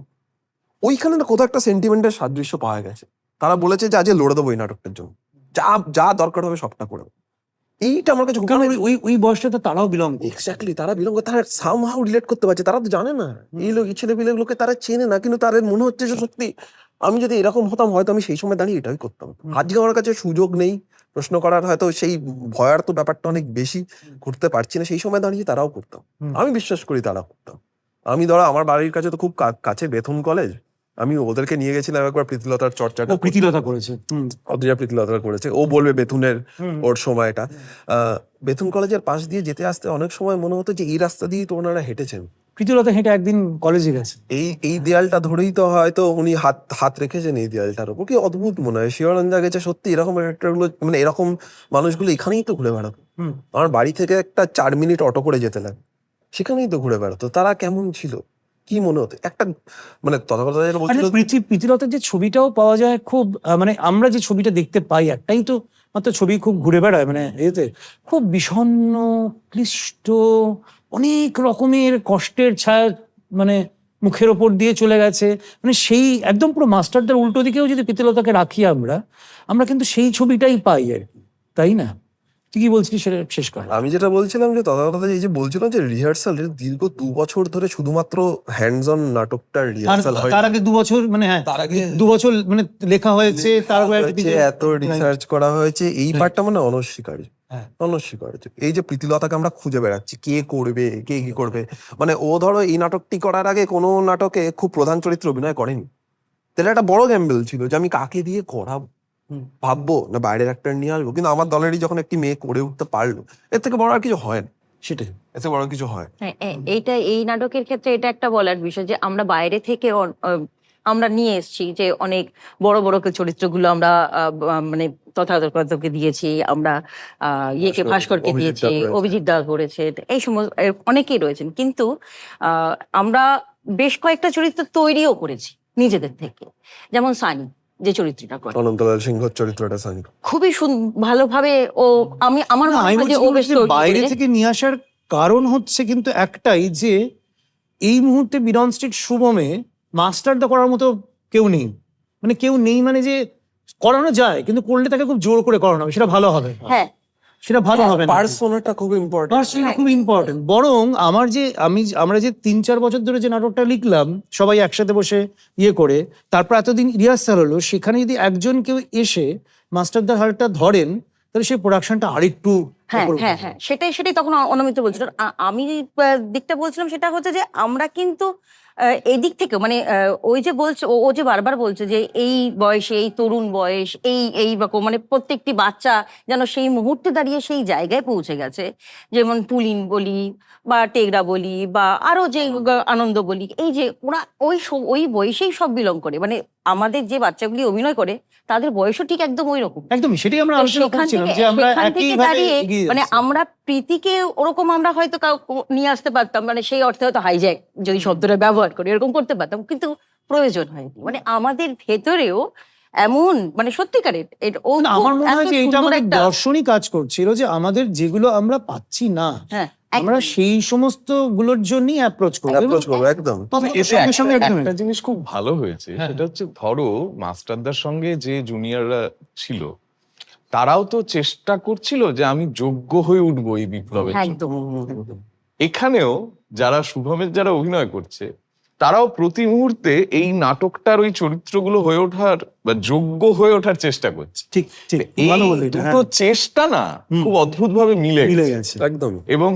Speaker 2: ওইখানে না কোথাও একটা সেন্টিমেন্টের সাদৃশ্য পাওয়া গেছে। তারা বলেছে যে আজ লড়ে দেবো এই নাটকটার জন্য, যা যা দরকার হবে সবটা করে দেবো। এইটা আমার কাছে
Speaker 3: কারণ ওই বয়সটা তো তারাও বিলং
Speaker 2: এক্স্যাক্টলি, তারা বিলং করে, তারা সামহাউ রিলেট করতে পারছে। তারা তো জানে না এই লোক, এই ছেলে পেলেগুলোকে তারা চেনে না, কিন্তু তাদের মনে হচ্ছে যে সত্যি আমি যদি এরকম হতাম হয়তো আমি সেই সময় দাঁড়িয়ে এটাই করতাম। আজকে আমার কাছে সুযোগ নেই প্রশ্ন করার, হয়তো সেই ভয়ার তো ব্যাপারটা অনেক বেশি, করতে পারছি না, সেই সময় দাঁড়িয়ে তারাও করতাম। আমি বিশ্বাস করি তারা করতাম। আমি ধরো আমার বাড়ির কাছে তো খুব কাছে বেথুন কলেজ, আমি ওদেরকে নিয়ে গেছিলাম একবার প্রীতিলতার চর্চাটা।
Speaker 3: প্রীতিলতা করেছে।
Speaker 2: অদ্রিজা প্রীতিলতা করেছে, ও বলবে বেথুনের ওর সময়টা। বেথুন কলেজের পাশ দিয়ে যেতে আসতে অনেক সময় মনে হতো যে এই রাস্তা দিয়ে তো ওনারা হেঁটেছেন।
Speaker 3: প্রীতিলতা হেঁটে একদিন কলেজে গেছে।
Speaker 2: এই দেয়ালটা ধরেই তো হয়তো উনি হাত রেখেছেন এই দেয়ালটার উপর। কি অদ্ভুত মনে হয়, শিওরণ জাগেছে সত্যি এরকম ক্যারেক্টারগুলো, মানে এরকম মানুষগুলো এখানেই তো ঘুরে বেড়াতো। আমার বাড়ি থেকে একটা 4 মিনিট অটো করে যেতে লাগে, সেখানেই তো ঘুরে বেড়াতো। তারা কেমন ছিল, কি মনে হতো একটা, মানে তথাকথা যেটা বলছিল
Speaker 3: প্রীতিলতার যে ছবিটাও পাওয়া যায় খুব, মানে আমরা যে ছবিটা দেখতে পাই একটাই তো মাত্র ছবি, খুব ঘুরে বেড়ায় মানে এতে, খুব বিষণ্ণ, ক্লিষ্ট, অনেক রকমের কষ্টের ছায়া মানে মুখের ওপর দিয়ে চলে গেছে। মানে সেই একদম পুরো মাস্টারদার উল্টো দিকেও যদি প্রীতিলতাকে রাখি আমরা কিন্তু সেই ছবিটাই পাই আর কি, তাই না? তুই কি বলছিস সেটা শেষ কর।
Speaker 2: আমি যেটা বলছিলাম যে তথাকথা এই যে বলছিলাম যে রিহার্সালের দীর্ঘ 2 বছর ধরে শুধুমাত্র হ্যান্ডস অন নাটকটার রিহার্সাল হয়।
Speaker 3: তার আগে 2 বছর মানে হ্যাঁ,
Speaker 2: তার আগে
Speaker 3: 2 বছর মানে লেখা হয়েছে, তারপরে
Speaker 2: এত রিসার্চ করা হয়েছে, এই পার্টটা মানে অনস্বীকার্য, অনস্বীকার্য। এই যে প্রীতিলতাকে আমরা খুঁজে বেড়াচ্ছি, কে করবে, কে কি করবে, মানে ও ধরো এই নাটকটি করার আগে কোনো নাটকে খুব প্রধান চরিত্র অভিনয় করেনি। তাহলে একটা বড় গ্যাম্বল ছিল যে আমি কাকে দিয়ে করাবো, ভাববো না বাইরের একটা নিয়ে আসবো। কিন্তু আমার দলেরই যখন একটি মেয়ে করে উঠতে পারলো, এর থেকে বড় আর কিছু হয় না।
Speaker 3: সেটাই,
Speaker 2: এর থেকে বড় কিছু হয়।
Speaker 5: হ্যাঁ, এইটা এই নাটকের ক্ষেত্রে এটা একটা বলার বিষয় যে আমরা বাইরে থেকে আমরা নিয়ে এসেছি যে অনেক বড় বড় চরিত্রগুলো আমরা মানে তথাকথকে দিয়েছি, আমরা ইয়েকে ভাস্করকে দিয়েছি, অভিজিৎ দা করেছে, এই সমস্ত অনেকেই রয়েছেন। কিন্তু আমরা বেশ কয়েকটা চরিত্র তৈরিও করেছি নিজেদের থেকে, যেমন সানি যে চরিত্রটা করে,
Speaker 2: অনন্তলাল সিংহর চরিত্রটা সানি
Speaker 5: খুবই ভালোভাবে ও আমার মনে হয় যে ও বেশ
Speaker 3: বাইরে থেকে নিয়ে আসার কারণ হচ্ছে কিন্তু একটাই, যে এই মুহূর্তে বিরন স্ট্রিট শুভমে মাস্টারদা করার মতো কেউ নেই। মানে কেউ নেই, মানে যে করানো যায় কিন্তু করলে তাকে খুব জোর করে করানো হবে, সেটা ভালো হবে।
Speaker 5: হ্যাঁ,
Speaker 3: সেটা ভালো হবে না।
Speaker 2: পার্সোনাটা খুব ইম্পর্টেন্ট,
Speaker 3: পার্সোনাল খুব ইম্পর্টেন্ট। বরং আমরা যে 3-4 বছর ধরে যে নাটকটা লিখলাম সবাই একসাথে বসে ইয়ে করে, তারপর এতদিন রিহার্সাল হলো, সেখানে যদি একজন কেউ এসে মাস্টারদার হালটা ধরেন, তাহলে সেই প্রোডাকশনটা আরেকটু
Speaker 5: হ্যাঁ হ্যাঁ হ্যাঁ সেটাই তখন অনমিত বলছিল। আমি দিকটা বলছিলাম সেটা হচ্ছে যে আমরা কিন্তু এই দিক থেকে মানে ওই যে বলছে, ও যে বারবার বলছে যে এই বয়সে, এই তরুণ বয়স, এই রকম মানে প্রত্যেকটি বাচ্চা যেন সেই মুহূর্তে দাঁড়িয়ে সেই জায়গায় পৌঁছে গেছে। যেমন পুলিন বলি বা টেগরা বলি বা আরো যে আনন্দ বলি, এই যে ওরা ওই বয়সেই সব বিলং করে। মানে আমাদের যে বাচ্চাগুলি অভিনয় করে তাদের বয়সও ঠিক একদম ওই রকম।
Speaker 3: একদমই সেটাই আমরা আলোচনা করছিলাম যে আমরা একইভাবে
Speaker 5: মানে আমরা প্রীতিকে ওরকম আমরা হয়তো নিয়ে আসতে পারতাম, মানে সেই অর্থে হয়তো হাইজ্যাক যদি শব্দটা ব্যবহার করি এরকম করতে পারতাম, কিন্তু প্রয়োজন হয়নি। মানে আমাদের ভেতরেও এমন মানে সত্যিকারের
Speaker 3: আমার মনে হয় যে এটা আমাদের দর্শনই কাজ করছিল, যে আমাদের যেগুলো আমরা পাচ্ছি না,
Speaker 5: হ্যাঁ
Speaker 3: আমরা সেই সমস্ত গুলোর জন্যই অ্যাপ্রোচ করবো
Speaker 2: একদম।
Speaker 1: তবে একটা জিনিস খুব ভালো হয়েছে, সেটা হচ্ছে ধরো মাস্টারদার সঙ্গে যে জুনিয়ররা ছিল তারাও তো চেষ্টা করছিল যে আমি যোগ্য হয়ে উঠবো এই বিপ্লবের জন্য।
Speaker 5: একদম।
Speaker 1: এখানেও যারা শুভমের যারা অভিনয় করছে তারাও প্রতি মুহূর্তে এই নাটকটার ওই চরিত্রগুলো হয়ে ওঠার বা যোগ্য হয়ে ওঠার চেষ্টা করছে।
Speaker 3: ঠিক ঠিক
Speaker 1: এই
Speaker 3: ভালো বললি এটা,
Speaker 1: দুটো চেষ্টা না খুব অদ্ভুত ভাবে মিলে
Speaker 3: গেছে
Speaker 2: একদম।
Speaker 1: এবং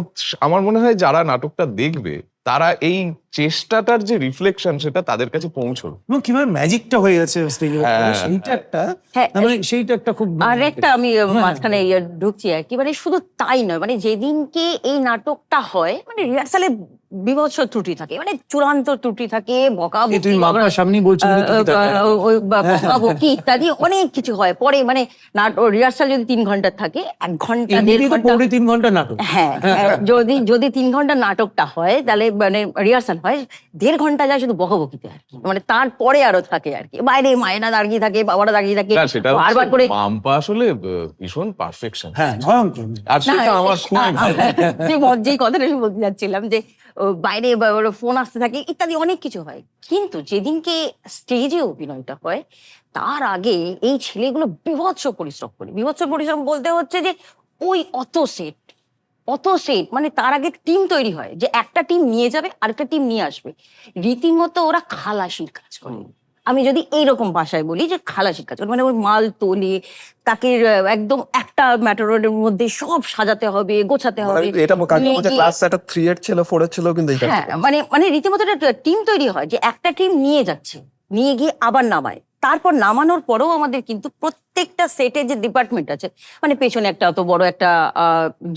Speaker 1: আমার মনে হয় যারা নাটকটা দেখবে তারা এই চেষ্টাটার যে রিফ্লেকশন সেটা তাদের কাছে পৌঁছবে।
Speaker 3: এবং কিভাবে ম্যাজিকটা হয়ে গেছে স্টেজে, সেইটা একটা মানে সেইটা একটা খুব।
Speaker 5: আর একটা আমি মাঝখানে ঢুকছি আর কি, মানে শুধু তাই নয়, মানে যেদিনকে এই নাটকটা হয় মানে রিহার্সালে বিভৎস ত্রুটি থাকে, মানে চূড়ান্ত ত্রুটি থাকে, বকাবকি,
Speaker 3: তুমি মামার সামনেই বলছো
Speaker 5: বকাবকি ইত্যাদি অনেক কিছু হয়। পরে মানে রিহার্সাল যদি 3 ঘন্টা থাকে, 1 ঘন্টা 1.5 ঘন্টা
Speaker 3: 3 ঘন্টা নাটক।
Speaker 5: হ্যাঁ, যদি 3 ঘন্টা নাটকটা হয় তাহলে মানে রিহার্সাল হয় 1.5 ঘন্টা যায় শুধু বকাবকিতে আর কি। মানে তারপরে আরো থাকে আর কি, বাইরে মায়েরা দাঁড়িয়ে থাকে, বাবারা দাঁড়িয়ে থাকে, বারবার করে
Speaker 1: পাম্পা আসলে ভীষণ পারফেকশন।
Speaker 3: হ্যাঁ ভয়ঙ্কর।
Speaker 1: আর সেটা আমার খুব
Speaker 5: যে কথাটা আমি বলতে যাচ্ছিলাম যে বাইরে ফোন আসতে থাকে ইত্যাদি অনেক কিছু হয়, কিন্তু যেদিনকে স্টেজে অভিনয়টা হয় তার আগে এই ছেলেগুলো বীভৎস পরিশ্রম করে। বীভৎস পরিশ্রম বলতে হচ্ছে যে ওই অত সেট, মানে তার আগে টিম তৈরি হয় যে একটা টিম নিয়ে যাবে আরেকটা টিম নিয়ে আসবে, রীতিমতো ওরা খালাসির কাজ করে। আমি যদি এইরকম ভাষায় বলি যে খালাসির কাজ করে, মানে ওই মাল তোলে, তাকে একদম একটা ম্যাটারোডের মধ্যে সব সাজাতে হবে, গোছাতে হবে।
Speaker 2: এটা কাকে বলছে,
Speaker 5: নিয়ে
Speaker 2: ক্লাস একটা 3 এর ছিল 4 এর ছিল, কিন্তু এটা
Speaker 5: হ্যাঁ, মানে রীতিমতো একটা টিম তৈরি হয় যে একটা টিম নিয়ে যাচ্ছে, নিয়ে গিয়ে আবার নামায়। তারপর নামানোর পরেও আমাদের কিন্তু প্রত্যেকটা সেটে যে ডিপার্টমেন্ট আছে, মানে পেছনে একটা অত বড় একটা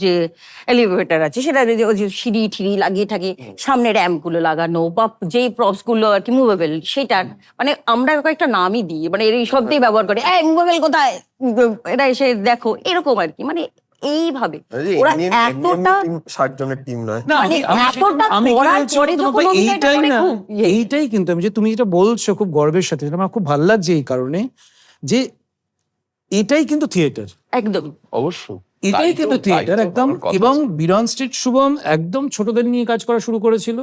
Speaker 5: যে এলিভেটর আছে সেটা ওই যে সিঁড়ি ঠিড়ি লাগিয়ে থাকে, সামনে র্যাম্প গুলো লাগানো বা যেই প্রপস গুলো আর কি মুভেবল, সেটার মানে আমরা কয়েকটা নামই দিই, মানে এই শব্দেই ব্যবহার করে, এই মুভেবল কোথায়, এটা এসে দেখো, এরকম আর কি। মানে এইভাবে ওরা এতটা
Speaker 2: 60 জনের টিম নয়।
Speaker 3: না,
Speaker 5: মানে
Speaker 3: আমি-
Speaker 5: এতটা
Speaker 3: আমি কি
Speaker 5: করার
Speaker 3: বলছি
Speaker 5: পরে
Speaker 3: বলতো
Speaker 5: যখন
Speaker 3: বাবা,
Speaker 5: অভিনয়টা
Speaker 3: এইটাই
Speaker 5: করে
Speaker 3: না,
Speaker 5: খুব ইয়ে।
Speaker 3: এইটাই কিন্তু আমি যে তুমি যেটা বলছো খুব গর্বের সাথে, সেটা আমার খুব ভালো লাগছে এই কারণে যে এটাই কিন্তু থিয়েটার,
Speaker 5: একদম
Speaker 1: অবশ্যই
Speaker 3: এটাই কিন্তু থিয়েটার একদম। এবং
Speaker 1: এবং
Speaker 3: বিরন স্ট্রিট শুভম একদম ছোটদের নিয়ে কাজ করা শুরু করেছিল,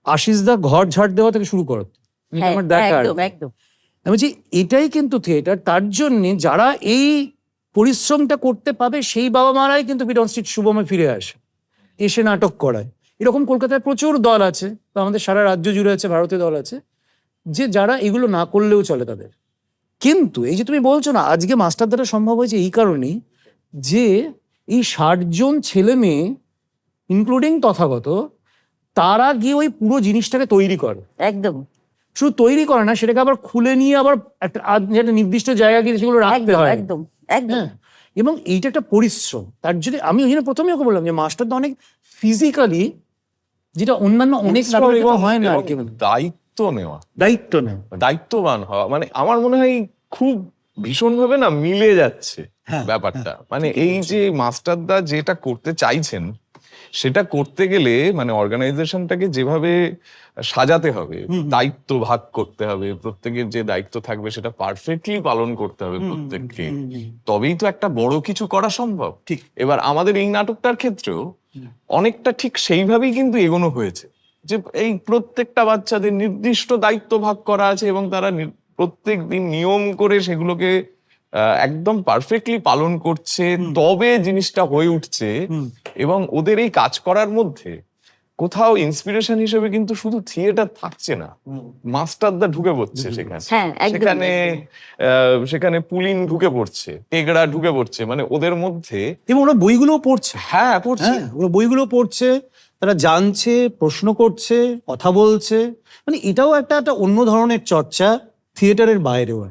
Speaker 3: আশিস দা ঘর ঝাড় দেওয়া থেকে শুরু করত, এটা
Speaker 5: হ্যাঁ,
Speaker 3: আমার দেখা আর
Speaker 5: একদম
Speaker 3: কি।
Speaker 5: একদম
Speaker 3: আমি বলছি এটাই কিন্তু থিয়েটার। তার জন্য যারা এই পরিশ্রমটা করতে পাবে সেই বাবা মারাই কিন্তু বিরন স্ট্রিট শুভমে ফিরে আসে, এসে নাটক করায়। এরকম কলকাতায় প্রচুর দল আছে, বা আমাদের সারা রাজ্য জুড়ে আছে, ভারতীয় দল আছে, যে যারা এগুলো না করলেও চলে তাদের। কিন্তু এই যে তুমি বলছো না, আজকে মাস্টার দ্বারা সম্ভব হয়েছে এই কারণেই যে এই 60 জন ছেলে মেয়ে ইনক্লুডিং তথাগত, তারা গিয়ে ওই পুরো জিনিসটাকে তৈরি করে।
Speaker 5: একদম
Speaker 3: শুধু তৈরি করে না, সেটাকে আবার খুলে নিয়ে আবার একটা নির্দিষ্ট জায়গা গিয়ে সেগুলো রাখতে
Speaker 5: একদম
Speaker 3: হয়।
Speaker 5: একদম একদম
Speaker 3: হ্যাঁ, এবং এইটা একটা পরিশ্রম। তার জন্য আমি ওই জন্য প্রথমে ওকে বললাম যে মাস্টার তো অনেক ফিজিক্যালি, যেটা অন্যান্য অনেক নাটকে তো হয় না আর কি,
Speaker 1: দায়িত্ব নেওয়া,
Speaker 3: দায়িত্ব নেয়।
Speaker 1: দায়িত্ববান হওয়া, মানে আমার মনে হয় খুব ভীষণভাবে না মিলে যাচ্ছে
Speaker 3: হ্যাঁ,
Speaker 1: ব্যাপারটা। মানে এই যে মাস্টারদা যেটা করতে চাইছেন, সেটা করতে গেলে মানে অর্গানাইজেশনটাকে যেভাবে সাজাতে হবে, দায়িত্ব ভাগ করতে হবে, প্রত্যেকের যে দায়িত্ব থাকবে সেটা পারফেক্টলি পালন করতে হবে প্রত্যেককে, তবেই তো একটা বড় কিছু করা সম্ভব। ঠিক এবার আমাদের এই নাটকটার ক্ষেত্রেও অনেকটা ঠিক সেইভাবেই কিন্তু এগোনো হয়েছে, যে এই প্রত্যেকটা বাচ্চাদের নির্দিষ্ট দায়িত্ব ভাগ করা আছে এবং তারা প্রত্যেক দিন নিয়ম করে সেগুলোকে একদম পারফেক্টলি পালন করছে, তবে জিনিসটা হয়ে উঠছে। এবং ওদের এই কাজ করার মধ্যে কোথাও ইন্সপিরেশন হিসেবে কিন্তু শুধু থিয়েটার থাকছে না, মাস্টারদা ঢুকে পড়ছে সেখানে।
Speaker 5: হ্যাঁ, একদম,
Speaker 1: সেখানে সেখানে পুলিন ঢুকে পড়ছে, টেগড়া ঢুকে পড়ছে, মানে ওদের মধ্যে।
Speaker 3: এবং ওরা বইগুলো পড়ছে,
Speaker 1: হ্যাঁ পড়ছে,
Speaker 3: হ্যাঁ ওরা বইগুলো পড়ছে, তারা জানছে, প্রশ্ন করছে, কথা বলছে। মানে এটাও একটা একটা অন্য ধরনের চর্চা, থিয়েটারের বাইরেও।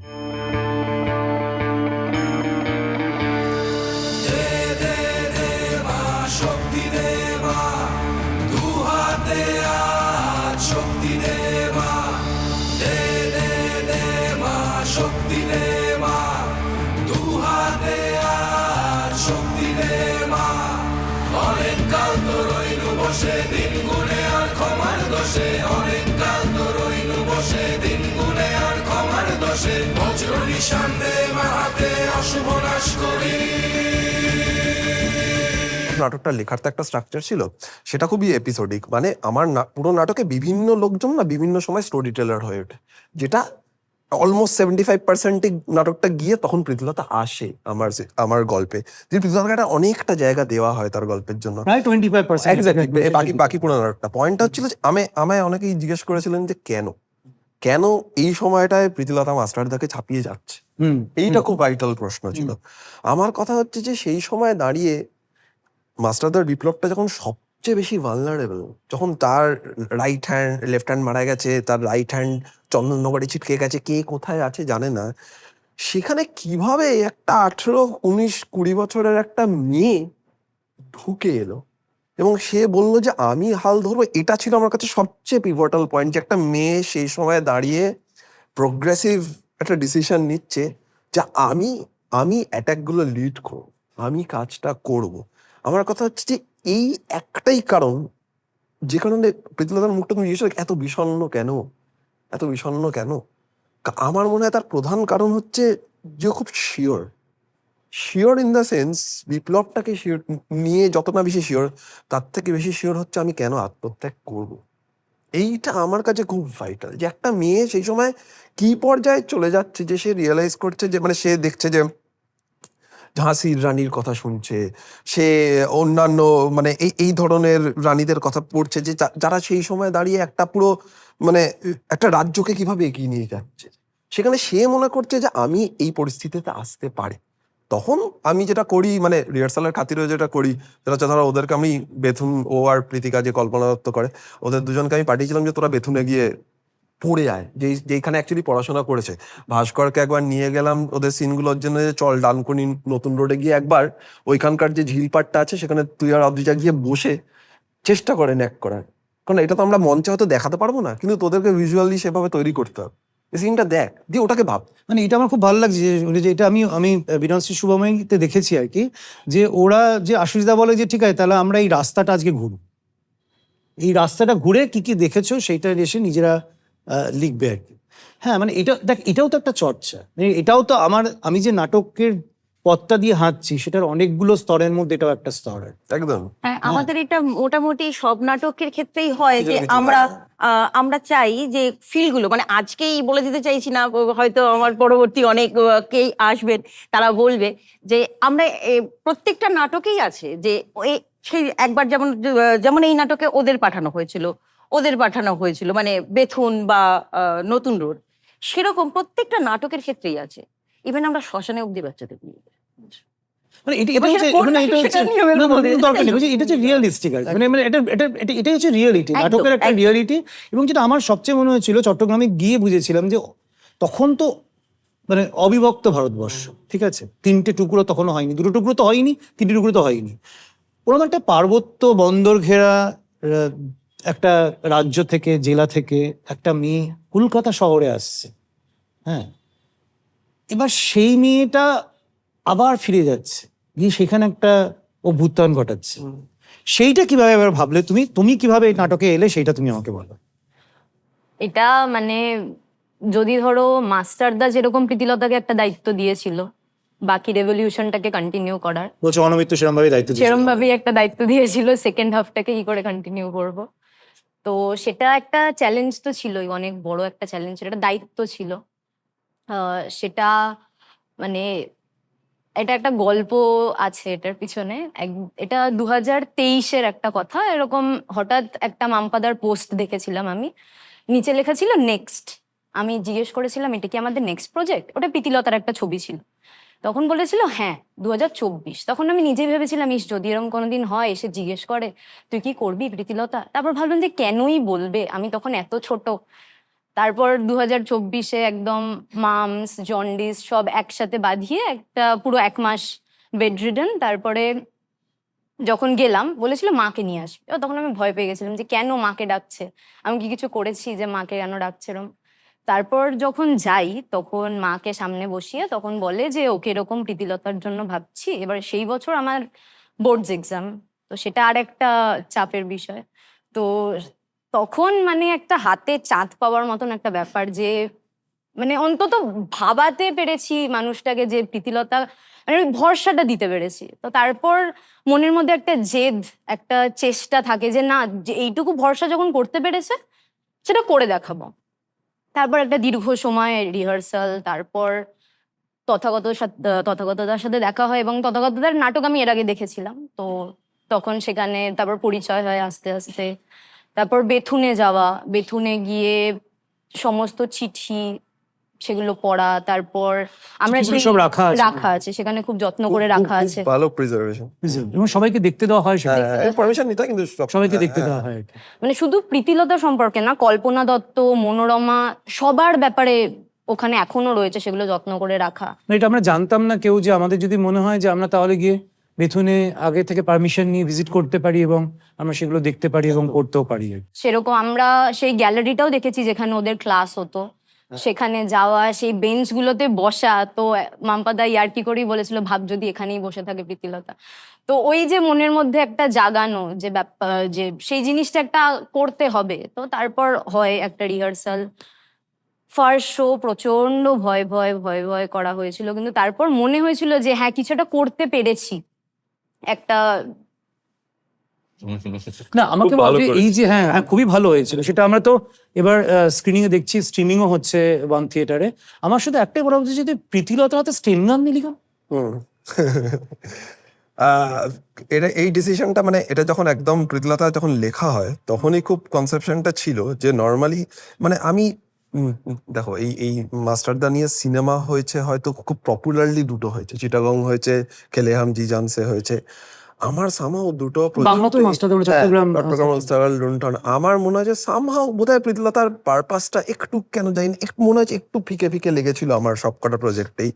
Speaker 2: নাটকটা লেখার তো একটা স্ট্রাকচার ছিল, সেটা খুবই এপিসোডিক। মানে আমার পুরো নাটকে বিভিন্ন লোকজন না বিভিন্ন সময় স্টোরি টেলার হয়ে ওঠে, যেটা অলমোস্ট 75% নাটকটা গিয়ে তখন প্রীতিলতা আসে আমার গল্পে। যে প্রীতিলতাকে একটা অনেকটা জায়গা দেওয়া হয় তার গল্পের জন্য,
Speaker 3: প্রায় 25%।
Speaker 2: এক্স্যাক্টলি। বাকি পুরো নাটকটা পয়েন্টটা হচ্ছিল যে আমায় অনেকেই জিজ্ঞেস করেছিলেন যে কেন এই সময়টায় প্রীতিলতা মাস্টারদাকে ছাপিয়ে যাচ্ছে। এইটা খুব ভাইটাল প্রশ্ন ছিল। আমার কথা হচ্ছে যে সেই সময় দাঁড়িয়ে মাস্টারদার বিপ্লবটা যখন সবচেয়ে বেশি ভালনারেবল, যখন তার লেফট হ্যান্ড মারা গেছে, তার রাইট হ্যান্ড চন্দননগরে ছিটকে গেছে, কে কোথায় আছে জানে না, সেখানে কিভাবে একটা 18, 19, 20 বছরের একটা মেয়ে ঢুকে এলো এবং সে বললো যে আমি হাল ধরবো। এটা ছিল আমার কাছে সবচেয়ে পিভটাল পয়েন্ট, যে একটা মেয়ে সেই সময় দাঁড়িয়ে প্রোগ্রেসিভ একটা ডিসিশন নিচ্ছে যে আমি অ্যাটাকগুলো লিড করব, আমি কাজটা করব। আমার কথা হচ্ছে যে এই একটাই কারণ, যে কারণে প্রীতিলতার মুখটা তুমি জিজ্ঞেস এত বিষণ্ণ কেন, আমার মনে হয় তার প্রধান কারণ হচ্ছে যে খুব sure sure in the sense, বিপ্লবটাকে শিওর নিয়ে যতটা বেশি শিওর, তার থেকে বেশি শিওর হচ্ছে আমি কেন আত্মত্যাগ করব। এইটা আমার কাছে খুব ভাইটাল, যে একটা মেয়ে সেই সময় কি পর্যায়ে চলে যাচ্ছে, যে সে রিয়েলাইজ করছে যে মানে সে দেখছে যে ঝাঁসির রানীর কথা শুনছে, সে অন্যান্য মানে এই এই ধরনের রানীদের কথা পড়ছে, যে যারা সেই সময় দাঁড়িয়ে একটা পুরো মানে একটা রাজ্যকে কিভাবে এগিয়ে নিয়ে যাচ্ছে। সেখানে সে মনে করছে যে আমি এই পরিস্থিতিতে আসতে পারি। তখন আমি যেটা করি মানে রিহার্সালের খাতিরে যেটা করি, সেটা হচ্ছে ধরো ওদেরকে আমি বেথুন, ও আর প্রীতিকা যে কল্পনা দত্ত করে, ওদের দুজনকে আমি পাঠিয়েছিলাম যে তোরা বেথুনে গিয়ে পড়ে আয়, যেখানে অ্যাকচুয়ালি পড়াশোনা করেছে। ভাস্করকে একবার নিয়ে গেলাম ওদের সিনগুলোর জন্য, যে চল ডানকুনি নতুন রোডে গিয়ে একবার ওইখানকার যে ঝিলপাটটা আছে সেখানে তুই আর অদ্রিজা গিয়ে বসে চেষ্টা করে ন্যাক করার, কারণ এটা তো আমরা মঞ্চে হয়তো দেখাতে পারবো না, কিন্তু তোদেরকে ভিজুয়ালি সেভাবে তৈরি করতে হবে। এই সিনটা দেখ, দিয়ে ওটাকে ভাব।
Speaker 3: মানে এটা আমার খুব ভালো লাগছে যে এটা আমি আমি বিনশ্রী শুভময়ীতে দেখেছি আর কি, যে ওরা যে আশুষদা বলে যে ঠিক আছে তাহলে আমরা এই রাস্তাটা আজকে ঘুরব, এই রাস্তাটা ঘুরে কি কি দেখেছো সেইটা এসে নিজেরা লিখবে আর কি। হ্যাঁ মানে এটা দেখ, এটাও তো একটা চর্চা, মানে এটাও তো আমি যে নাটকের পথটা দিয়ে হাঁটছি সেটার অনেকগুলো স্তরের মধ্যে এটাও একটা স্তর আর কি।
Speaker 2: একদম।
Speaker 5: হ্যাঁ, আমাদের এটা মোটামুটি সব নাটকের ক্ষেত্রেই হয় যে আমরা চাই যে ফিলগুলো, মানে আজকেই বলে দিতে চাইছি না, হয়তো আমার পরবর্তী অনেক কেই আসবেন তারা বলবে যে আমরা প্রত্যেকটা নাটকেই আছে যে সেই একবার যেমন যেমন এই নাটকে ওদের পাঠানো হয়েছিল মানে বেথুন বা নতুন রোড, সেরকম প্রত্যেকটা নাটকের ক্ষেত্রেই আছে। ইভেন আমরা শ্মশানে অব্দি বাচ্চাদের নিয়ে যাই।
Speaker 3: মানে এটা হচ্ছে মানে এটা হচ্ছে না, দরকার নেই, এটা হচ্ছে রিয়েলিস্টিক আর কি। মানে এটাই হচ্ছে রিয়েলিটি, নাটকের একটা রিয়েলিটি। এবং যেটা আমার সবচেয়ে মনে হয়েছিল চট্টগ্রামে গিয়ে বুঝেছিলাম যে তখন তো মানে অবিভক্ত ভারতবর্ষ, ঠিক আছে, 3টে টুকরো তখনও হয়নি, 2টো টুকরো তো হয়নি, 3টে টুকরো তো হয়নি। ওরকম একটা পার্বত্য বন্দর ঘেরা একটা রাজ্য থেকে, জেলা থেকে একটা মেয়ে কলকাতা শহরে আসছে। হ্যাঁ, এবার সেই মেয়েটা আবার ফিরে যাচ্ছে, গিয়ে সেখানে একটা অভ্যুত্থান ঘটাচ্ছে। সেইটা কিভাবে এবার ভাবলে তুমি কিভাবে এই নাটকে এলে সেইটা তুমি আমাকে বলো।
Speaker 4: এটা মানে যদি ধরো মাস্টারদা যেরকম প্রীতিলতাকে একটা দায়িত্ব দিয়েছিল বাকি রেভলিউশনটাকে কন্টিনিউ করার,
Speaker 3: বলছো অনমিত্র সেরকম ভাবে দায়িত্ব দিয়েছিল।
Speaker 4: সেরকম ভাবেই একটা দায়িত্ব দিয়েছিল সেকেন্ড হাফটাকে কি করে কন্টিনিউ করব। তো সেটা একটা চ্যালেঞ্জ তো ছিলই, অনেক বড় একটা চ্যালেঞ্জ, এটা দায়িত্ব ছিল। সেটা মানে এটা একটা গল্প আছে এটার পিছনে। এটা 2023-এর একটা কথা। এরকম হঠাৎ একটা মামপাদার পোস্ট দেখেছিলাম আমি, নিচে লেখা ছিল নেক্সট। আমি জিজ্ঞেস করেছিলাম এটা কি আমাদের নেক্সট প্রজেক্ট, ওটা প্রীতিলতার একটা ছবি ছিল। তখন বলেছিল হ্যাঁ 2024। তখন আমি নিজেই ভেবেছিলাম ইস যদি এরকম কোনোদিন হয়, এসে জিজ্ঞেস করে তুই কি করবি প্রীতিলতা। তারপর ভাবলাম যে কেনই বলবে, আমি তখন এত ছোট। তারপর 2024-এ একদম মামস জন্ডিস সব একসাথে বাঁধিয়ে একটা পুরো 1 মাস বেডরিডেন। তারপরে যখন গেলাম বলেছিল মাকে নিয়ে আসবে, তখন আমি ভয় পেয়ে গেছিলাম যে কেন মাকে ডাকছে, আমি কি কিছু করেছি যে মাকে কেন ডাকছে এরম। তারপর যখন যাই তখন মাকে সামনে বসিয়ে তখন বলে যে ওকে এরকম প্রীতিলতার জন্য ভাবছি। এবার সেই বছর আমার বোর্ডস এক্সাম, তো সেটা আর একটা চাপের বিষয়। তো তখন মানে একটা হাতে চাঁদ পাওয়ার মতন একটা ব্যাপার, যে মানে অন্তত ভাবাতে পেরেছি মানুষটাকে যে প্রীতিলতা, মানে ওই ভরসাটা দিতে পেরেছি। তো তারপর মনের মধ্যে একটা জেদ, একটা চেষ্টা থাকে যে না, যে এইটুকু ভরসা যখন করতে পেরেছে সেটা করে দেখাবো। তারপর একটা দীর্ঘ সময় রিহার্সাল, তারপর তথাগতদার সাথে দেখা হয়, এবং তথাগতদার নাটক আমি এর আগে দেখেছিলাম। তো তখন সেখানে তারপর পরিচয় হয় আস্তে আস্তে। তারপর বেথুনে যাওয়া, বেথুনে গিয়ে সমস্ত চিঠি সেগুলো পড়া, তারপর আমরা
Speaker 3: চিঠিগুলো সব রাখা আছে।
Speaker 4: সেখানে খুব যত্ন করে রাখা আছে।
Speaker 2: ভালো প্রিজার্ভেশন,
Speaker 3: এবং সবাইকে দেখতে দেওয়া হয় সেটা,
Speaker 2: পারমিশন নিতে হয় কিন্তু
Speaker 3: সবাইকে দেখতে দেওয়া হয় আর কি।
Speaker 4: মানে শুধু প্রীতিলতা সম্পর্কে না, কল্পনা দত্ত, মনোরমা, সবার ব্যাপারে ওখানে এখনো রয়েছে সেগুলো যত্ন করে রাখা।
Speaker 3: না, এটা আমরা জানতাম না কেউ, যে আমাদের যদি মনে হয় যে আমরা তাহলে গিয়ে বেথুনে আগে থেকে পারমিশন নিয়ে ভিজিট করতে পারি এবং আমরা সেগুলো দেখতে পারি এবং পড়তেও পারি।
Speaker 4: সেরকম আমরা সেই গ্যালারিটাও দেখেছি যেখানে ওদের ক্লাস হতো, সেখানে যাওয়া, সেই বেঞ্চগুলোতে বসা। তো মামপাদা ইয়ার্কি করেই বলেছিল ভাব যদি এখানেই বসে থাকে প্রীতিলতা। তো ওই যে মনের মধ্যে একটা জাগানো যে ব্যাপার, যে সেই জিনিসটা একটা করতে হবে। তো তারপর হয় একটা রিহার্সাল, ফার্স্ট শো প্রচন্ড ভয় ভয় ভয় ভয় করা হয়েছিল, কিন্তু তারপর মনে হয়েছিল যে হ্যাঁ কিছু একটা করতে পেরেছি একটা।
Speaker 3: না আমাকে
Speaker 1: খুব ভালো
Speaker 3: বলতে এই যে হ্যাঁ হ্যাঁ খুবই ভালো হয়েছিল, সেটা আমরা তো এবার স্ক্রিনিং এ দেখছি, স্ট্রিমিংও হচ্ছে ওয়ান থিয়েটারে। আমার শুধু একটাই বলা হচ্ছে যে প্রীতিলতার হাতে স্টেন গান নিলি কেন?
Speaker 2: হুম। এটা এই ডিসিশনটা মানে এটা যখন একদম প্রীতিলতা যখন লেখা হয় তখনই খুব কনসেপশনটা ছিল যে নর্মালি মানে আমি দেখো এই মাস্টারদা নিয়ে সিনেমা হয়েছে হয়তো খুব পপুলারলি দুটো হয়েছে, চিটাগং হয়েছে, খেলে হাম জি জান সে হয়েছে। আমার সামহাও দুটো
Speaker 3: বাংলা তো মাস্টারদা বলে চট্টগ্রাম
Speaker 2: চট্টগ্রাম লুণ্ঠন আমার মনে হয় যে সামহাও বোধহয় প্রীতিলতার পারপাসটা একটু কেন জানি না, একটু মনে হচ্ছে একটু ফিকে ফিকে লেগেছিল আমার সবকটা প্রজেক্টেই।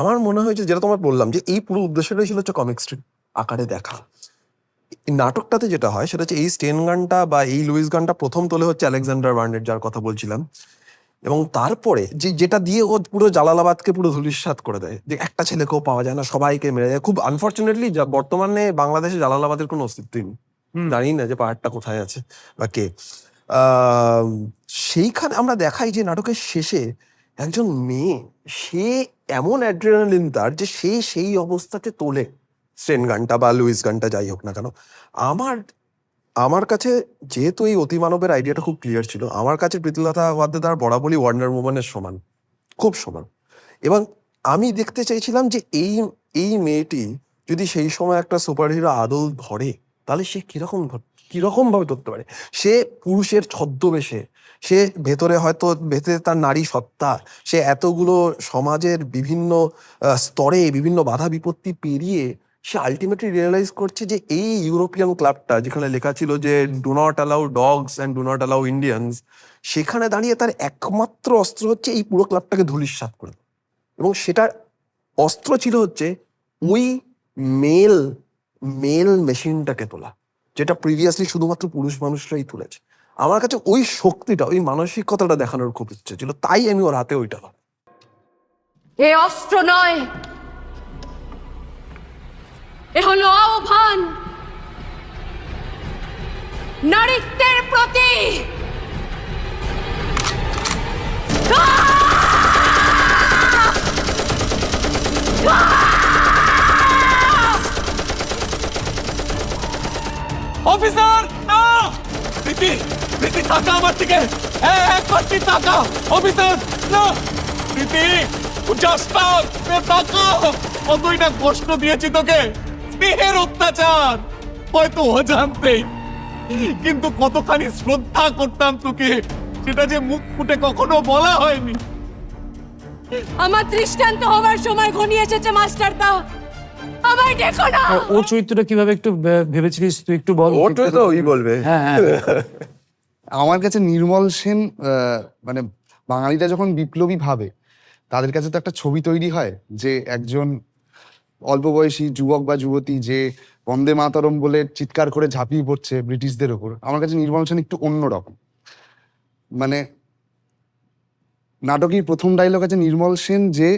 Speaker 2: আমার মনে হয়েছে যেটা তোমার বললাম যে এই পুরো উদ্দেশ্যটাই ছিল হচ্ছে কমিক স্ট্রিপ আকারে দেখা। এই নাটকটাতে যেটা হয় সেটা হচ্ছে এই স্টেন গানটা বা এই লুইস গানটা প্রথম তোলে হচ্ছে আলেকজান্ডার বার্নেট, যার কথা বলছিলাম, এবং তারপরে যেটা দিয়ে ও পুরো জালালাবাদকে পুরো ধূলিসাৎ করে দেয়, যে একটা ছেলেকেও পাওয়া যায় না, সবাইকে মেরে দেয়। খুব আনফর্চুনেটলি বর্তমানে বাংলাদেশে জালালাবাদের কোনো অস্তিত্বই নেই, জানি না যে পাহাড়টা কোথায় আছে বা কে। সেইখানে আমরা দেখাই যে নাটকের শেষে একজন মেয়ে, সে এমন অ্যাড্রেনালিন তার যে সেই অবস্থাতে তোলে স্টেন গানটা বা লুইস গানটা, যাই হোক না কেন। আমার কাছে যেহেতু এই অতিমানবের আইডিয়াটা খুব ক্লিয়ার ছিল, আমার কাছে প্রীতিলতা ওয়াদ্দেদার বরাবরই ওয়ান্ডার উম্যানের সমান, খুব সমান। এবং আমি দেখতে চাইছিলাম যে এই মেয়েটি যদি সেই সময় একটা সুপারহিরো আদল ধরে তাহলে সে কিরকম ভাবে ধরতে পারে। সে পুরুষের ছদ্মবেশে, সে ভেতরে তার নারী সত্তা, সে এতগুলো সমাজের বিভিন্ন স্তরে বিভিন্ন বাধা বিপত্তি পেরিয়ে সে আলটিমেটলি রিয়েলাইজ করছে যে এই ইউরোপিয়ান ক্লাবটা যেখানে লেখা ছিল যে do not allow dogs and do not allow Indians, সেখানে দাঁড়িয়ে তার একমাত্র অস্ত্র হচ্ছে এই পুরো ক্লাবটাকে ধূলিসাৎ করে। এবং সেটার অস্ত্র ছিল হচ্ছে ওই মেল মেশিনটাকে তোলা, যেটা প্রিভিয়াসলি শুধুমাত্র পুরুষ মানুষরাই তুলেছে। আমার কাছে ওই শক্তিটা, ওই মানসিকতাটা দেখানোর খুব ইচ্ছে ছিল, তাই আমি ওর হাতে ওইটা।
Speaker 4: এ অস্ত্র নয়, এ হলো আহ্বান নারীত্বের প্রতি।
Speaker 8: অফিসার না! প্রীতি, প্রীতি তাকা আমার দিকে, একবারটি তাকা। অফিসার না! প্রীতি জাস্ট তাকা। কতই না কষ্ট দিয়েছি তোকে, স্নেহের অত্যাচার, হয়তো অজান্তেই, কিন্তু কতখানি শ্রদ্ধা করতাম তোকে সেটা যে মুখ ফুটে কখনো বলা হয়নি।
Speaker 4: আমার দৃষ্টান্ত হবার সময় ঘনিয়ে এসেছে মাস্টারদা, আমায় দেখো না।
Speaker 3: আর ওর চরিত্রটা কিভাবে একটু ভেবেছিলিস তুই একটু বল।
Speaker 2: ওটাই তো ওই বলবে।
Speaker 3: হ্যাঁ হ্যাঁ
Speaker 6: আমার কাছে নির্মল সেন মানে বাঙালিরা যখন বিপ্লবী ভাবে তাদের কাছে তো একটা ছবি তৈরি হয় যে একজন অল্প বয়সী যুবক বা যুবতী যে বন্দে মাতরম বলে চিৎকার করে ঝাঁপিয়ে পড়ছে ব্রিটিশদের ওপর। আমার কাছে নির্মল সেন একটু অন্যরকম। মানে নাটকের প্রথম ডায়লগ আছে নির্মল সেন যে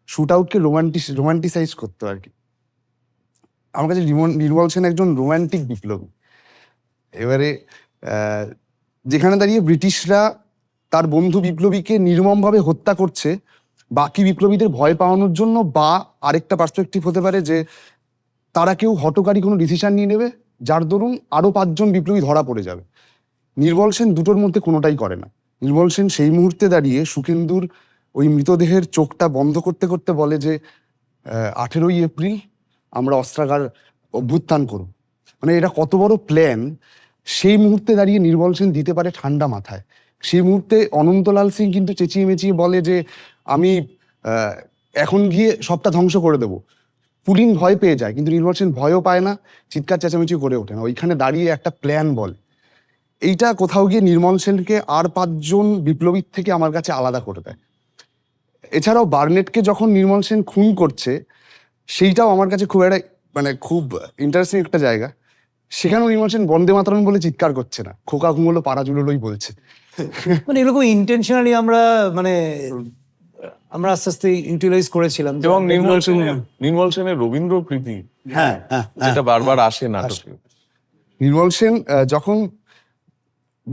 Speaker 6: শুট আউটকে রোমান্টিসাইজ করতো আর কি। আমার কাছে নির্মল সেন একজন রোমান্টিক বিপ্লবী। এবারে যেখানে দাঁড়িয়ে ব্রিটিশরা তার বন্ধু বিপ্লবীকে নির্মমভাবে হত্যা করছে বাকি বিপ্লবীদের ভয় পাওয়ানোর জন্য, বা আরেকটা পার্সপেক্টিভ হতে পারে যে তারা কেউ হঠকারী কোনো ডিসিশন নিয়ে নেবে যার দরুন আরো 5 জন বিপ্লবী ধরা পড়ে যাবে। নির্মল সেন দুটোর মধ্যে কোনোটাই করে না। নির্মল সেন সেই মুহূর্তে দাঁড়িয়ে সুখেন্দুর ওই মৃতদেহের চোখটা বন্ধ করতে করতে বলে যে 18ই এপ্রিল আমরা অস্ত্রাগার অভ্যুত্থান করব। মানে এটা কত বড় প্ল্যান সেই মুহূর্তে দাঁড়িয়ে নির্মল সেন দিতে পারে ঠান্ডা মাথায়। সেই মুহূর্তে অনন্তলাল সিং কিন্তু চেঁচিয়ে মেচিয়ে বলে যে আমি এখন গিয়ে সবটা ধ্বংস করে দেবো। পুলিন ভয় পেয়ে যায়, কিন্তু নির্মল সেন ভয়ও পায় না, চিৎকার চেঁচামেচি করে ওঠে না, ওইখানে দাঁড়িয়ে একটা প্ল্যান বলে। এইটা কোথাও গিয়ে নির্মল সেনকে আর 5 জন বিপ্লবীর থেকে আমার কাছে আলাদা করে দেয়। এছাড়াও বার্নেটকে যখন নির্মল সেন খুন করছে সেইটাও আমার কাছে খুব একটা মানে খুব ইন্টারেস্টিং একটা জায়গা। সেখানেও নির্মল সেন বন্দে মাতরম বলে চিৎকার করছে না, খোকা ঘুমোলো পাড়া জুলোলোই বলছে।
Speaker 3: মানে এরকম ইন্টেনশনালি আমরা আস্তে আস্তে ইউটিলাইজ করেছিলাম।
Speaker 1: এবং নির্মল সেনের রবীন্দ্র প্রীতি,
Speaker 3: হ্যাঁ
Speaker 1: যেটা বারবার আসে নাটকে।
Speaker 6: নির্মল সেন যখন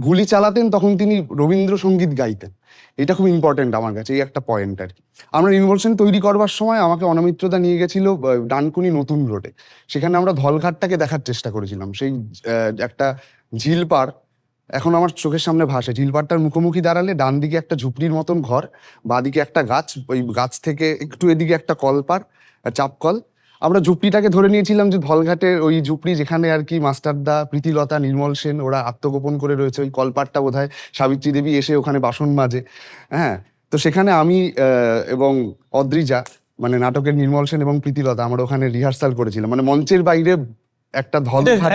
Speaker 6: গুলি চালাতেন তখন তিনি রবীন্দ্রসঙ্গীত গাইতেন। এটা খুব ইম্পর্টেন্ট আমার কাছে, এই একটা পয়েন্ট আর কি। আমরা নির্মল সেন তৈরি করবার সময় আমাকে অনামিত্রদা নিয়ে গেছিল ডানকুনি নতুন রোডে। সেখানে আমরা ধলঘাটটাকে দেখার চেষ্টা করেছিলাম। সেই একটা ঝিল পাড় এখন আমার চোখের সামনে ভাসে। ঝিল পাড়টার মুখোমুখি দাঁড়ালে ডান দিকে একটা ঝুপড়ির মতন ঘর, বাঁদিকে একটা গাছ, ওই গাছ থেকে একটু এদিকে একটা কলপার, চাপকল। আমরা ঝুপড়িটাকে ধরে নিয়েছিলাম যে ধলঘাটের ওই ঝুপড়ি যেখানে আর কি মাস্টারদা, প্রীতিলতা, নির্মল সেন ওরা আত্মগোপন করে রয়েছে। ওই কলপারটা বোধহয় সাবিত্রী দেবী এসে ওখানে বাসন মাজে। হ্যাঁ, তো সেখানে আমি এবং অদ্রিজা, মানে নাটকের নির্মল সেন এবং প্রীতিলতা, আমরা ওখানে রিহার্সাল করেছিলাম, মানে মঞ্চের বাইরে একটা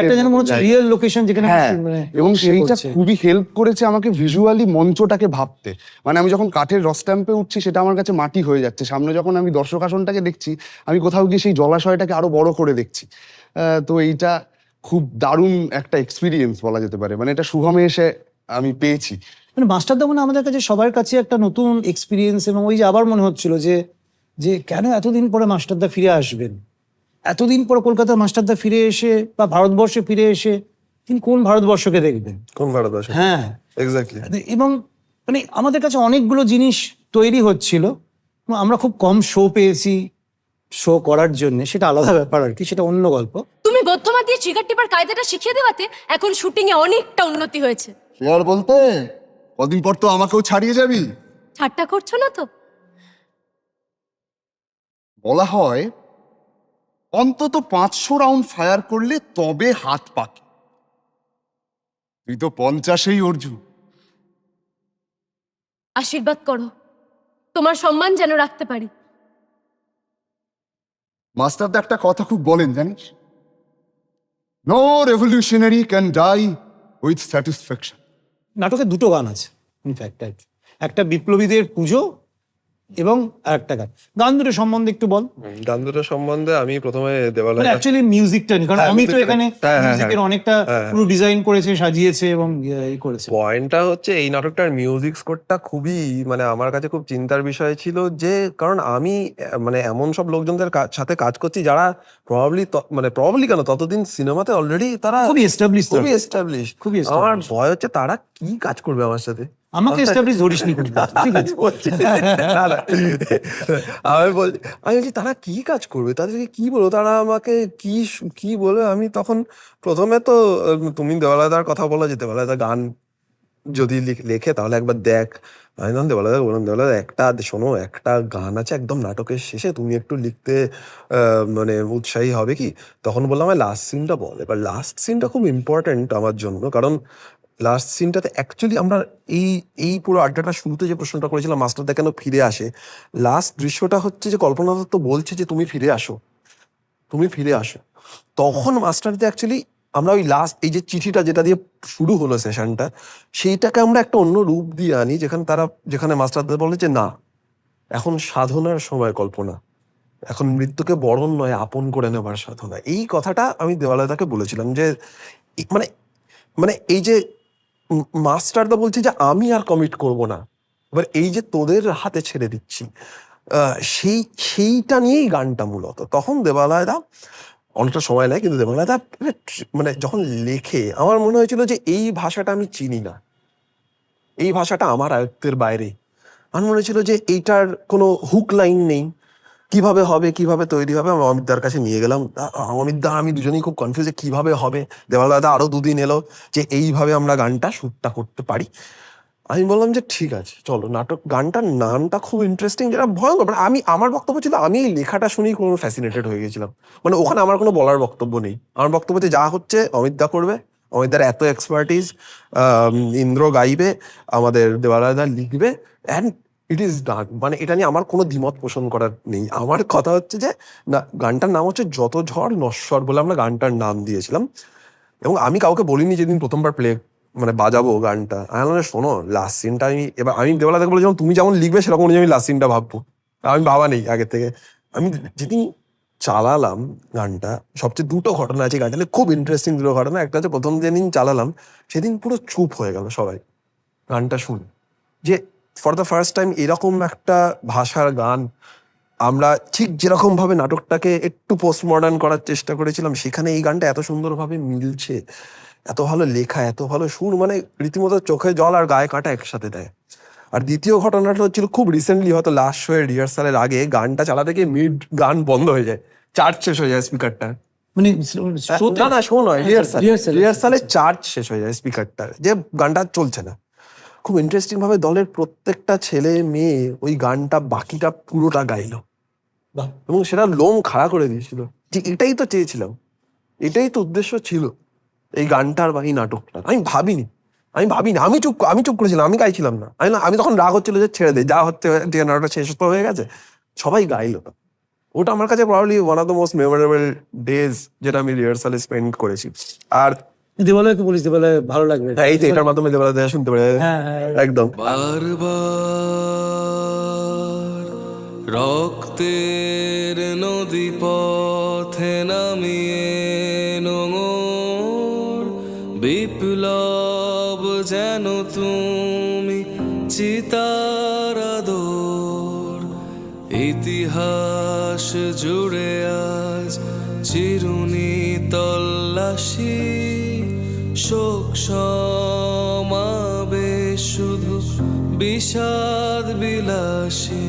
Speaker 3: একটা যেন মনে হচ্ছে রিয়েল লোকেশন যেখানে
Speaker 6: হ্যাঁ,
Speaker 3: মানে
Speaker 6: এবং
Speaker 3: ইয়ে
Speaker 6: সেইটা
Speaker 3: করছে।
Speaker 6: খুবই হেল্প করেছে আমাকে ভিজুয়ালি মঞ্চটাকে ভাবতে। মানে আমি যখন কাঠের রস্ট্যাম্পে উঠছি সেটা আমার কাছে মাটি হয়ে যাচ্ছে, সামনে যখন আমি দর্শক আসনটাকে দেখছি আমি কোথাও গিয়ে সেই জলাশয়টাকে আরো বড় করে দেখছি। তো এইটা খুব দারুণ একটা এক্সপিরিয়েন্স বলা যেতে পারে, মানে এটা শুভমে এসে আমি পেয়েছি।
Speaker 3: মানে মাস্টারদা মানে আমাদের কাছে সবার কাছে একটা নতুন এক্সপিরিয়েন্স, এবং ওই যে আবার মনে হচ্ছিল যে যে কেন এতদিন পরে মাস্টারদা ফিরে আসবেন, এতদিন পরে কলকাতার মাস্টারদা ফিরে এসে বা ভারতবর্ষে ফিরে এসে তিনি কোন ভারতবর্ষকে দেখবেন।
Speaker 2: কোন ভারতবর্ষ?
Speaker 3: হ্যাঁ,
Speaker 2: এক্স্যাক্টলি।
Speaker 3: এবং মানে আমাদের কাছে অনেকগুলো জিনিস তৈরি হচ্ছিল। আমরা খুব কম শো পেয়েছি শো করার জন্য, সেটা আলাদা ব্যাপার আর কি, সেটা অন্য গল্প।
Speaker 10: তুমি গদ্যমা দিয়ে ট্রিগার টিপার কায়দাটা শিখিয়ে দেওয়াতে এখন শুটিং এ অনেকটা উন্নতি হয়েছে।
Speaker 9: সে আর বলতে, কদিন পর তো আমাকেও ছাড়িয়ে যাবি।
Speaker 10: ঠাট্টা করছো না তো?
Speaker 9: বলা হয় অন্তত 500 রাউন্ড ফায়ার করলে তবে হাত পাকে। তুই তো 50-এই অর্জুন।
Speaker 10: আশীর্বাদ করো তোমার সম্মান যেন রাখতে পারি।
Speaker 9: মাস্টারদা একটা কথা খুব বলেন জানিস, no revolutionary can die with satisfaction.
Speaker 3: নাটকে দুটো গান আছে ইনফ্যাক্ট, একটা বিপ্লবীদের পুজো এবং আরেকটা গান। গান দুটো সম্বন্ধে একটু বল।
Speaker 2: গান দুটো সম্বন্ধে আমি প্রথমে দেওয়ালে
Speaker 3: মানে অ্যাকচুয়ালি মিউজিকটা নিয়ে, কারণ
Speaker 2: হ্যাঁ,
Speaker 3: আমি তো
Speaker 2: music টা-
Speaker 3: এখানে
Speaker 2: হ্যাঁ, হ্যাঁ,
Speaker 3: মিউজিকের
Speaker 2: হ্যাঁ।
Speaker 3: অনেকটা
Speaker 2: হ্যাঁ।
Speaker 3: পুরো ডিজাইন করেছে, সাজিয়েছে এবং ই করেছে।
Speaker 2: পয়েন্টটা হচ্ছে এই নাটকটার মিউজিক স্কোরটা খুবই মানে আমার কাছে খুব চিন্তার বিষয় ছিল, যে কারণ আমি মানে এমন সব লোকজনদের সাথে কাজ করছি যারা প্রবাবলি কেন ততদিন সিনেমাতে অলরেডি তারা
Speaker 3: খুবই এস্টাবলিশ,
Speaker 2: খুবই এস্টাবলিশ।
Speaker 3: খুবই
Speaker 2: আমার
Speaker 3: established।
Speaker 2: ভয় হচ্ছে তারা কি কাজ করবে আমার সাথে।
Speaker 3: আমাকে এস্টাবলিশ ধরিস নি কিন্তু, ঠিক আছে?
Speaker 2: না, না। আমি বলছি তারা কি কাজ করবে, তাদেরকে কি বলবো, তারা আমাকে কি বলবে। আমি তখন প্রথমে তো তুমি দেওয়ালদার কথা বলা, যে দেওয়ালদা গান যদি লেখে তাহলে একবার দেখ। আমি তখন দেওয়ালদা বললাম, দেওয়ালদা শোনো, একটা গান আছে একদম নাটকের শেষে, তুমি একটু লিখতে মানে উৎসাহী হবে কি? তখন বললাম আমার লাস্ট সিনটা বল। এবার লাস্ট সিনটা খুব ইম্পর্টেন্ট আমার জন্য, কারণ লাস্ট সিনটাতে অ্যাকচুয়ালি আমরা এই পুরো আড্ডাটা শুরুতে যে প্রশ্নটা করেছিলাম মাস্টারদা কেন ফিরে আসে, লাস্ট দৃশ্যটা হচ্ছে যে কল্পনা দত্ত বলছে যে তুমি ফিরে আসো, তুমি ফিরে আসো। তখন মাস্টারদা অ্যাকচুয়ালি আমরা ওই লাস্ট এই যে চিঠিটা যেটা দিয়ে শুরু হলো সেশনটা, সেইটাকে আমরা একটা অন্য রূপ দিয়ে আনি, যেখানে মাস্টারদা বলে যে না, এখন সাধনার সময় কল্পনা, এখন মৃত্যুকে বরণ নয় আপন করে নেবার সাধনা। এই কথাটা আমি দেওয়ালদাকে বলেছিলাম যে মানে এই যে মাস্টারদা বলছে যে আমি আর কমিট করব না, এবার এই যে তোদের হাতে ছেড়ে দিচ্ছি, সেইটা নিয়েই গানটা মূলত। তখন দেবালয়দা অনেকটা সময় নেয়, কিন্তু দেবালয়দা মানে যখন লেখে আমার মনে হয়েছিল যে এই ভাষাটা আমি চিনি না, এই ভাষাটা আমার আয়ত্তের বাইরে। আমার মনে হয়েছিল যে এইটার কোনো হুক লাইন নেই, কিভাবে হবে, কিভাবে তৈরি হবে। আমি অমিতদার কাছে নিয়ে গেলাম, অমিতদা আমি দুজনেই খুব কনফিউজ যে কিভাবে হবে। দেওয়ালদা আরো 2 দিন এলো যে এইভাবে আমরা গানটা শ্যুটটা করতে পারি। আমি বললাম যে ঠিক আছে চলো। গানটার নামটা খুব ইন্টারেস্টিং, যেটা ভয়ঙ্কর। মানে আমার বক্তব্য ছিল, আমি এই লেখাটা শুনেই কোনো ফ্যাসিনেটেড হয়ে গেছিলাম। মানে ওখানে আমার কোনো বলার বক্তব্য নেই, আমার বক্তব্য যে যা হচ্ছে অমিতদা করবে, অমিতদার এত এক্সপার্টিস, ইন্দ্র গাইবে, আমাদের দেওয়ালদা লিখবে, অ্যান্ড ইট ইজ ডান। মানে এটা নিয়ে আমার কোনো দ্বিমত পোষণ করার নেই। আমার কথা হচ্ছে যে না, গানটার নাম হচ্ছে যত ঝড় নশ্বর বলে আমরা গানটার নাম দিয়েছিলাম। এবং আমি কাউকে বলিনি যেদিন প্রথমবার বাজাবো গানটা, আমি বললাম শোনো লাস্ট সিনটা আমি দেওয়ালদাকে বলেছিলাম তুমি যেমন লিখবে সেরকম অনুযায়ী আমি লাস্ট সিনটা ভাববো। আমি ভাবা নেই আগে থেকে। আমি যেদিন চালালাম গানটা, সবচেয়ে 2টো ঘটনা আছে গানটা, খুব ইন্টারেস্টিং 2টো ঘটনা। একটা হচ্ছে প্রথম যেদিন চালালাম সেদিন পুরো চুপ হয়ে গেল সবাই গানটা শুনে, যে ফর দ্য ফার্স্ট টাইম এরকম একটা ভাষার গান আমরা ঠিক যেরকম ভাবে নাটকটাকে একটু পোস্ট মডার্ন করার চেষ্টা করেছিলাম, সেখানে এই গানটা এত সুন্দরভাবে মিলছে। এত ভালো লেখা, এত ভালো সুর, মানে রীতিমতো চোখে জল আর গায়ে কাটা একসাথে দেয়। আর দ্বিতীয় ঘটনাটা হচ্ছিল খুব রিসেন্টলি, হয়তো লাস্ট শো এর রিহার্সালের আগে গানটা চালাতে গিয়ে মিড গান বন্ধ হয়ে যায়, চার্জ শেষ হয়ে যায় স্পিকারটা।
Speaker 3: মানে
Speaker 2: না না, শো নয়,
Speaker 3: rehearsal।
Speaker 2: রিহার্সালের চার্জ শেষ হয়ে যায় স্পিকারটা, যে গানটা চলছে না। খুব ইন্টারেস্টিং ভাবে দলের প্রত্যেকটা ছেলে মেয়ে ওই গানটা বাকিটা পুরোটা গাইলো,
Speaker 3: বাহ।
Speaker 2: এবং সেটা লোম খাড়া করে দিয়েছিল। যে এটাই তো চেয়েছিলাম, এটাই তো উদ্দেশ্য ছিল এই গানটার বা এই নাটকটা। আমি ভাবিনি, আমি চুপ করেছিলাম, আমি গাইছিলাম না। আমি তখন রাগ হচ্ছিল যে ছেড়ে দে, যা হচ্ছে যে নাটকটা শেষ তো হয়ে গেছে, সবাই গাইলো। ওটা আমার কাছে probably one of the most memorable days যেটা আমি রিহার্সালে স্পেন্ড করেছি। আর
Speaker 3: দেবালয়কে বলিস, দেবালয় ভালো লাগবে।
Speaker 2: এই তো এটার মাধ্যমে দেবালা দেখা শুনতে পারে।
Speaker 3: হ্যাঁ, হ্যাঁ।
Speaker 2: একদম।
Speaker 8: বারবার রক্তের নদী পথে নামিয়ে নোঙর বিপ্লব যেন তুমি চিতার আদর, ইতিহাস জুড়ে আজ চিরুনি তল্লাশি, শোক সমাবেশ শুধু বিষাদ বিলাসী।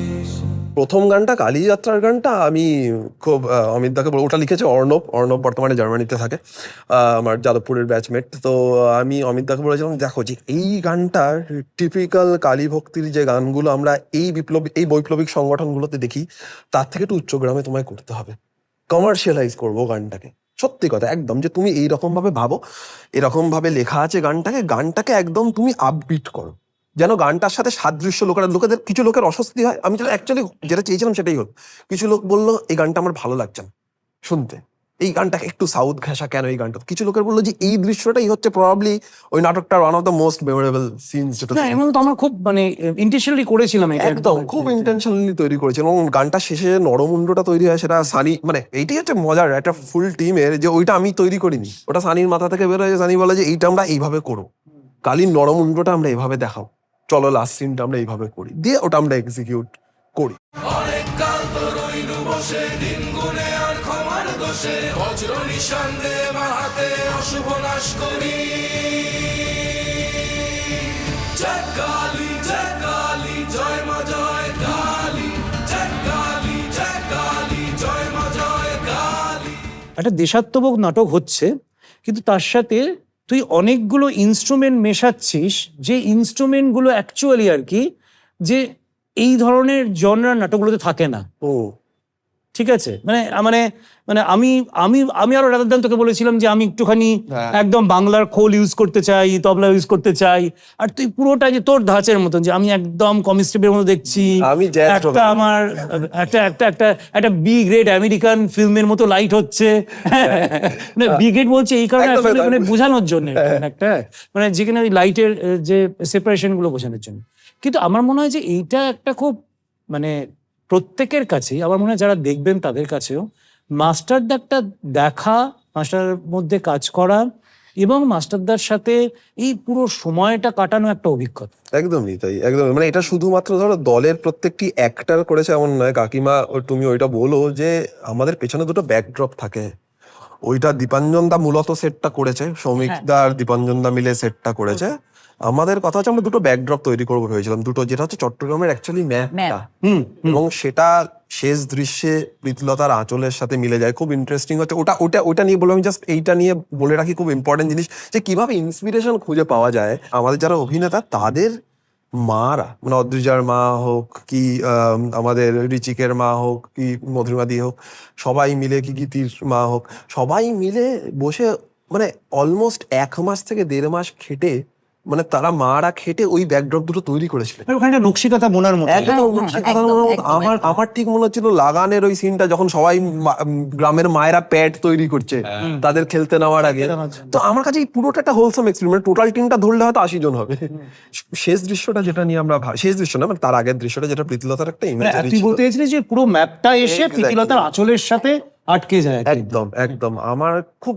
Speaker 2: প্রথম গানটা কালীযাত্রার গানটা আমি খুব অমিত দাকে ওটা লিখেছে অর্ণব বর্তমানে জার্মানিতে থাকে, আমার যাদবপুরের ব্যাচমেট। তো আমি অমিত দাকে বলেছিলাম, দেখো যে এই গানটার টিপিক্যাল কালী ভক্তির যে গানগুলো আমরা এই বৈপ্লবিক সংগঠনগুলোতে দেখি, তার থেকে একটু উচ্চগ্রামে তোমায় করতে হবে, কমার্শিয়ালাইজ করবো গানটাকে। সত্যি কথা একদম, যে তুমি এইরকম ভাবে ভাবো, এরকম ভাবে লেখা আছে গানটাকে একদম তুমি আপবিট করো, যেন গানটার সাথে সাদৃশ্য লোকেদের কিছু লোকের অস্বস্তি হয়। আমি অ্যাকচুয়ালি যেটা চেয়েছিলাম সেটাই হলো। কিছু লোক বললো এই গানটা আমার ভালো লাগছে না শুনতে, এই গানটাকে একটু সাউথ ঘেঁষা কেন এই গানটা। কিছু লোকের বললো যে এই দৃশ্যটাই হচ্ছে প্রবাবলি ওই নাটকটার one of the most memorable scenes যেটা।
Speaker 3: না, এমন তো আমরা খুব মানে ইন্টেনশনালি করেছিলাম এটা।
Speaker 2: একদম খুব ইন্টেনশনালি তৈরি করেছিল, এবং গানটা শেষে নরমুন্ডটা তৈরি হয় সেটা সানি, মানে এইটাই হচ্ছে মজার একটা ফুল টিমের, যে ওইটা আমি তৈরি করিনি, ওটা সানির মাথা থেকে বের হয়েছে। সানি বলে যে এইটা আমরা এইভাবে করো, কালীর নরমুন্ডটা আমরা এইভাবে দেখাও, চলো লাস্ট সিনটা আমরা এইভাবে করি, দিয়ে ওটা আমরা এক্সিকিউট করি।
Speaker 8: অনেক কাল তো রইলু বসে দিন গুনে আর ক্ষমার দোষে, বজ্র নিশান দে হাতে অশুভ নাশ করি। জয় কালী জয় মা জয় কালী, জয় কালী জয় মা জয় কালী।
Speaker 3: একটা দেশাত্মবোধক নাটক হচ্ছে, কিন্তু তার সাথে তুই অনেকগুলো ইনস্ট্রুমেন্ট মেশাচ্ছিস, যে ইনস্ট্রুমেন্টগুলো অ্যাকচুয়ালি আর কি যে এই ধরনের জনরার নাটকগুলোতে থাকে না।
Speaker 2: ও
Speaker 3: ঠিক আছে, মানে মানে মানে আমি আমি আমি আরো রাদার দান তোকে বলেছিলাম যে আমি একটুখানি একদম বাংলার খোল ইউজ করতে চাই, তবলা ইউজ করতে চাই, আর তুই পুরোটা যে তোর ধাঁচের মতন, যে আমি একদম কমিস্টেপের মতো দেখছি,
Speaker 2: আমি jazz
Speaker 3: একটা আমার একটা বি গ্রেড আমেরিকান ফিল্মের মতো লাইট হচ্ছে। মানে বি গ্রেড বলছে এই কারণে
Speaker 2: একদম,
Speaker 3: আসলে
Speaker 2: একদম।
Speaker 3: মানে বোঝানোর জন্য একটা, মানে যেখানে ওই লাইটের যে সেপারেশন গুলো বোঝানোর জন্য। কিন্তু আমার মনে হয় যে এইটা একটা খুব মানে প্রত্যেকের কাছেই, আমার মনে হয় যারা দেখবেন তাদের কাছেও মাস্টারদারটা দেখা, মাস্টারের মধ্যে কাজ করা এবং মাস্টারদার সাথে এই পুরো সময়টা কাটানো একটা অভিজ্ঞতা।
Speaker 2: একদমই তাই, একদমই। মানে এটা শুধুমাত্র ধরো দলের প্রত্যেকটি অ্যাক্টর করেছে এমন নয়। কাকিমা তুমি ওইটা বলো যে আমাদের পেছনে দুটো ব্যাকড্রপ থাকে, ওইটা দীপাঞ্জন দা মূলত সেটটা করেছে, সৌমিক দা আর দীপাঞ্জন দা মিলে সেটটা করেছে। আমাদের কথা হচ্ছে আমরা দুটো ব্যাকড্রপ তৈরি করবো ভেবেছিলাম, দুটো, যেটা হচ্ছে চট্টগ্রামের অ্যাকচুয়ালি ম্যাপটা, এবং সেটা শেষ দৃশ্যে প্রীতিলতার আঁচলের সাথে মিলে যায়। খুব ইন্টারেস্টিং হচ্ছে ওটা নিয়ে বলবো। আমি জাস্ট এইটা নিয়ে বলে রাখি, খুব ইম্পর্টেন্ট জিনিস, যে কিভাবে ইন্সপিরেশন খুঁজে পাওয়া যায়। আমাদের যারা অভিনেতা তাদের মারা, মানে অদ্রিজার মা হোক কি আমাদের ঋচিকের মা হোক কি মধুরিমাদি হোক, সবাই মিলে কি গীতির মা হোক, সবাই মিলে বসে মানে অলমোস্ট 1 মাস থেকে 1.5 মাস খেটে, মানে তারা মারা খেটে ওই ব্যাকড্রপ দুটো তৈরি করেছিল।
Speaker 3: ওখানে নকশিকাতা বোনার মতো।
Speaker 2: আমার ঠিক মনে হচ্ছিল লাগানের ওই সিনটা, যখন সবাই গ্রামের মায়েরা প্যাড তৈরি করছে তাদের খেলতে নেওয়ার আগে। তো আমার কাছে এই পুরোটা একটা হোলসাম এক্সপেরিমেন্ট। টোটাল টিমটা ধরলে হয়তো 80 জন হবে। শেষ দৃশ্যটা যেটা নিয়ে আমরা শেষ দৃশ্য না, মানে তার আগের দৃশ্যটা যেটা প্রীতিলতার একটা ইমেজ,
Speaker 3: তুই বলতে চাইছিলি যে পুরো ম্যাপটা এসে প্রীতিলতার আঁচলের সাথে আটকে যায়।
Speaker 2: একদম একদম। আমার খুব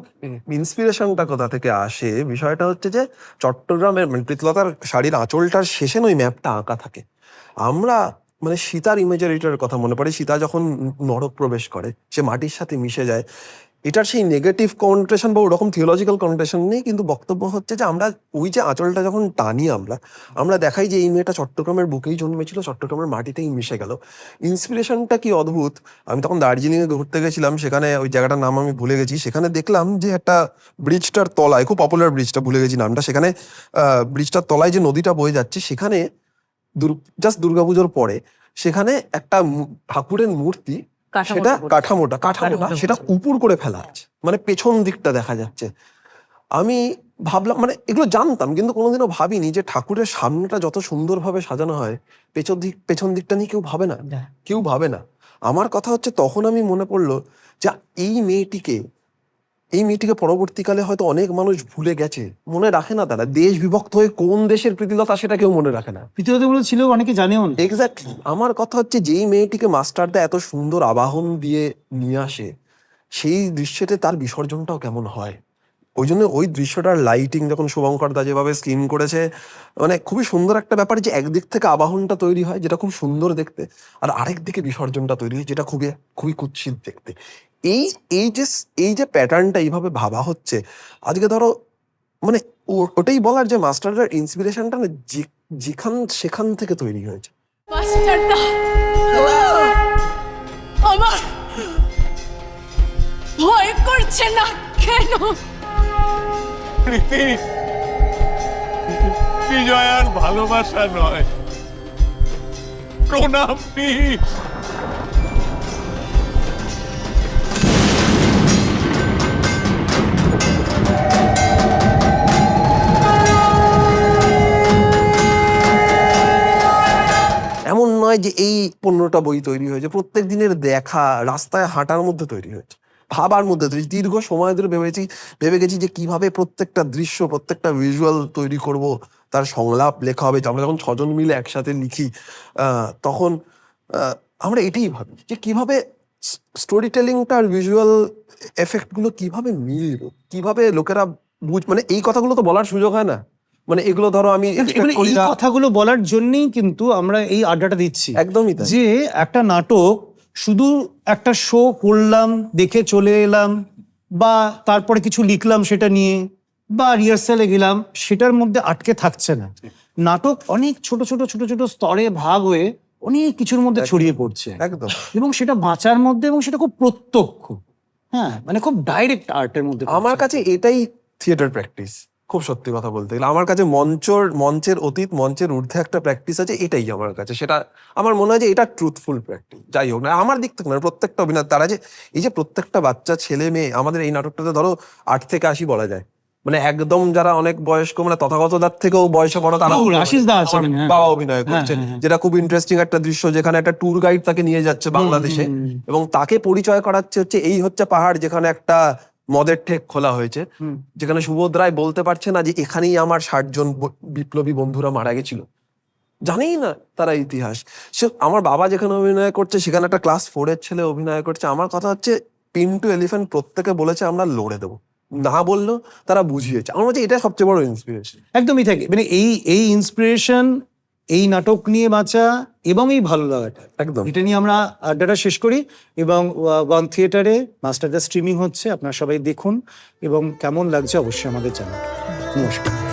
Speaker 2: ইন্সপিরেশনটা কোথা থেকে আসে, বিষয়টা হচ্ছে যে চট্টগ্রামের মানে প্রীতিলতার শাড়ির আঁচলটার শেষে ওই ম্যাপটা আঁকা থাকে। আমরা মানে সীতার ইমেজারিটার কথা মনে পড়ে, সীতা যখন নরক প্রবেশ করে, সে মাটির সাথে মিশে যায়, এটার সেই নেগেটিভ কনোটেশন বা ওরকম থিওলজিক্যাল কনোটেশন নেই, কিন্তু বক্তব্য হচ্ছে যে আমরা ওই যে আঁচলটা যখন টানি আমরা দেখাই যে এই মেয়েটা চট্টগ্রামের বুকেই জন্মেছিল, চট্টগ্রামের মাটিতেই মিশে গেল। ইন্সপিরেশনটা কি অদ্ভুত। আমি তখন দার্জিলিংয়ে ঘুরতে গেছিলাম, সেখানে ওই জায়গাটার নাম আমি ভুলে গেছি, সেখানে দেখলাম যে একটা ব্রিজটার তলায়, খুব পপুলার ব্রিজটা, ভুলে গেছি নামটা, সেখানে ব্রিজটার তলায় যে নদীটা বয়ে যাচ্ছে, সেখানে জাস্ট দুর্গাপুজোর পরে সেখানে একটা ঠাকুরের মূর্তি, সেটা কাঠামোটা সেটা উপুর করে ফেলা আছে, মানে পেছন দিকটা দেখা যাচ্ছে। আমি ভাবলাম, মানে এগুলো জানতাম কিন্তু কোনোদিনও ভাবিনি যে ঠাকুরের সামনেটা যত সুন্দরভাবে সাজানো হয়, পেছন দিকটা নিয়ে কেউ ভাবে না। আমার কথা হচ্ছে, তখন আমি মনে পড়লো যে এই মেয়েটিকে পরবর্তীকালে হয়তো অনেক মানুষ ভুলে গেছে, মনে রাখে না। তারা দেশ বিভক্ত হয়ে কোন দেশের প্রীতিলতা সেটা কেউ মনে রাখে না।
Speaker 3: প্রীতিলতাগুলো ছিল অনেকে জানেও না।
Speaker 2: এক্স্যাক্টলি। আমার কথা হচ্ছে, যেই মেয়েটিকে মাস্টারদা এত সুন্দর আবাহন দিয়ে নিয়ে আসে, সেই দৃশ্যতে তার বিসর্জনটাও কেমন হয়। ওই জন্য ওই দৃশ্যটার লাইটিং যখন শুভঙ্কর দা যেভাবে স্ক্রিন করেছে, মানে খুবই সুন্দর একটা ব্যাপার, যে একদিক থেকে আবাহনটা তৈরি হয় যেটা খুব সুন্দর দেখতে, আর আরেক দিকে বিসর্জনটা তৈরি হয় যেটা খুবই কুৎসিত দেখতে। এই যে প্যাটার্নটা এইভাবে ভাবা হচ্ছে আজকে, ধরো মানে ওটাই বলার যে মাস্টারদার ইন্সপিরেশনটা না সেখান থেকে তৈরি হয়েছে।
Speaker 10: মাস্টারদা, আমার ভয় করছে না কেন?
Speaker 8: প্রীতি, বিজয় আর ভালোবাসা নয়, প্রণাম প্লিজ।
Speaker 2: এমন নয় যে এই 15টা বই তৈরি হয়েছে, প্রত্যেক দিনের দেখা, রাস্তায় হাঁটার মধ্যে তৈরি হয়েছে, ভাবার মধ্যে তৈরি। দীর্ঘ সময় ধরে ভেবে গেছি যে কিভাবে প্রত্যেকটা দৃশ্য, প্রত্যেকটা ভিজুয়াল তৈরি করব, তার সংলাপ লেখা হবে। আমরা যখন 6 জন মিলে একসাথে লিখি, তখন আমরা এটাই ভাবি যে কিভাবে স্টোরি টেলিংটা আর ভিজুয়াল এফেক্ট গুলো কিভাবে মিলবে, কিভাবে লোকেরা মানে এই কথাগুলো তো বলার সুযোগ হয় না। মানে এগুলো ধরো আমি expect করি
Speaker 3: এই
Speaker 2: না।
Speaker 3: কথাগুলো বলার জন্যই কিন্তু আমরা এই আড্ডাটা দিচ্ছি।
Speaker 2: একদমই তাই।
Speaker 3: যে একটা নাটক শুধু একটা শো করলাম, দেখে চলে এলাম, বা তারপরে কিছু লিখলাম সেটা নিয়ে, বা রিহার্সালে গেলাম, সেটার মধ্যে আটকে থাকছে না। নাটক অনেক ছোট ছোট স্তরে ভাগ হয়ে অনেক কিছুর মধ্যে ছড়িয়ে পড়ছে,
Speaker 2: একদম।
Speaker 3: এবং সেটা বাঁচার মধ্যে, এবং সেটা খুব প্রত্যক্ষ, হ্যাঁ, মানে খুব ডাইরেক্ট আর্টের মধ্যে।
Speaker 2: আমার কাছে এটাই থিয়েটার প্র্যাকটিস। খুব সত্যি কথা বলতে গেলে আমার কাছে মঞ্চের অতীত, মঞ্চের ঊর্ধ্বে একটা প্র্যাকটিস আছে, এটাই আমার কাছে। সেটা আমার মনে হয় যে এটা ট্রুথফুল প্র্যাকটিস। যাই হোক না, আমার দিক থেকে না, প্রত্যেকটা অভিনয়, তারা যে এই যে প্রত্যেকটা বাচ্চা ছেলে মেয়ে, আমাদের এই নাটকটাতে ধরো 8 থেকে 80 বলা যায়, মানে একদম যারা অনেক বয়স্ক, মানে তথাগতদার থেকেও বয়সে বড়, তারা
Speaker 3: আশিস দা আছে,
Speaker 2: আমার বাবা অভিনয় করছে, যেটা খুব ইন্টারেস্টিং একটা দৃশ্য, যেখানে একটা ট্যুর গাইড তাকে নিয়ে যাচ্ছে বাংলাদেশে, এবং তাকে পরিচয় করাচ্ছে হচ্ছে এই হচ্ছে পাহাড় যেখানে একটা মদের ঠেক খোলা হয়েছে, যেখানে সুবোধ রায় বলতে পারছে না যে এখানেই আমার 60 জন বিপ্লবী বন্ধুরা মারা গেছিল, জানেই না তারা ইতিহাস। সে আমার বাবা যেখানে অভিনয় করছে, সেখানে একটা ক্লাস 4 এর ছেলে অভিনয় করছে। আমার কথা হচ্ছে, পিন টু এলিফ্যান্ট প্রত্যেকে বলেছে আমরা লড়ে দেবো, না বললেও তারা বুঝিয়েছে। আমার মধ্যে এটা সবচেয়ে বড় ইন্সপিরেশন। একদমই
Speaker 3: থাকে, মানে এই ইন্সপিরেশন, এই নাটক নিয়ে বাঁচা এবং এই ভালো লাগাটা,
Speaker 2: একদম
Speaker 3: এটা নিয়ে আমরা আড্ডাটা শেষ করি। এবং ওয়ান থিয়েটারে মাস্টারদা স্ট্রিমিং হচ্ছে, আপনারা সবাই দেখুন, এবং কেমন লাগছে অবশ্যই আমাদের জানান। নমস্কার।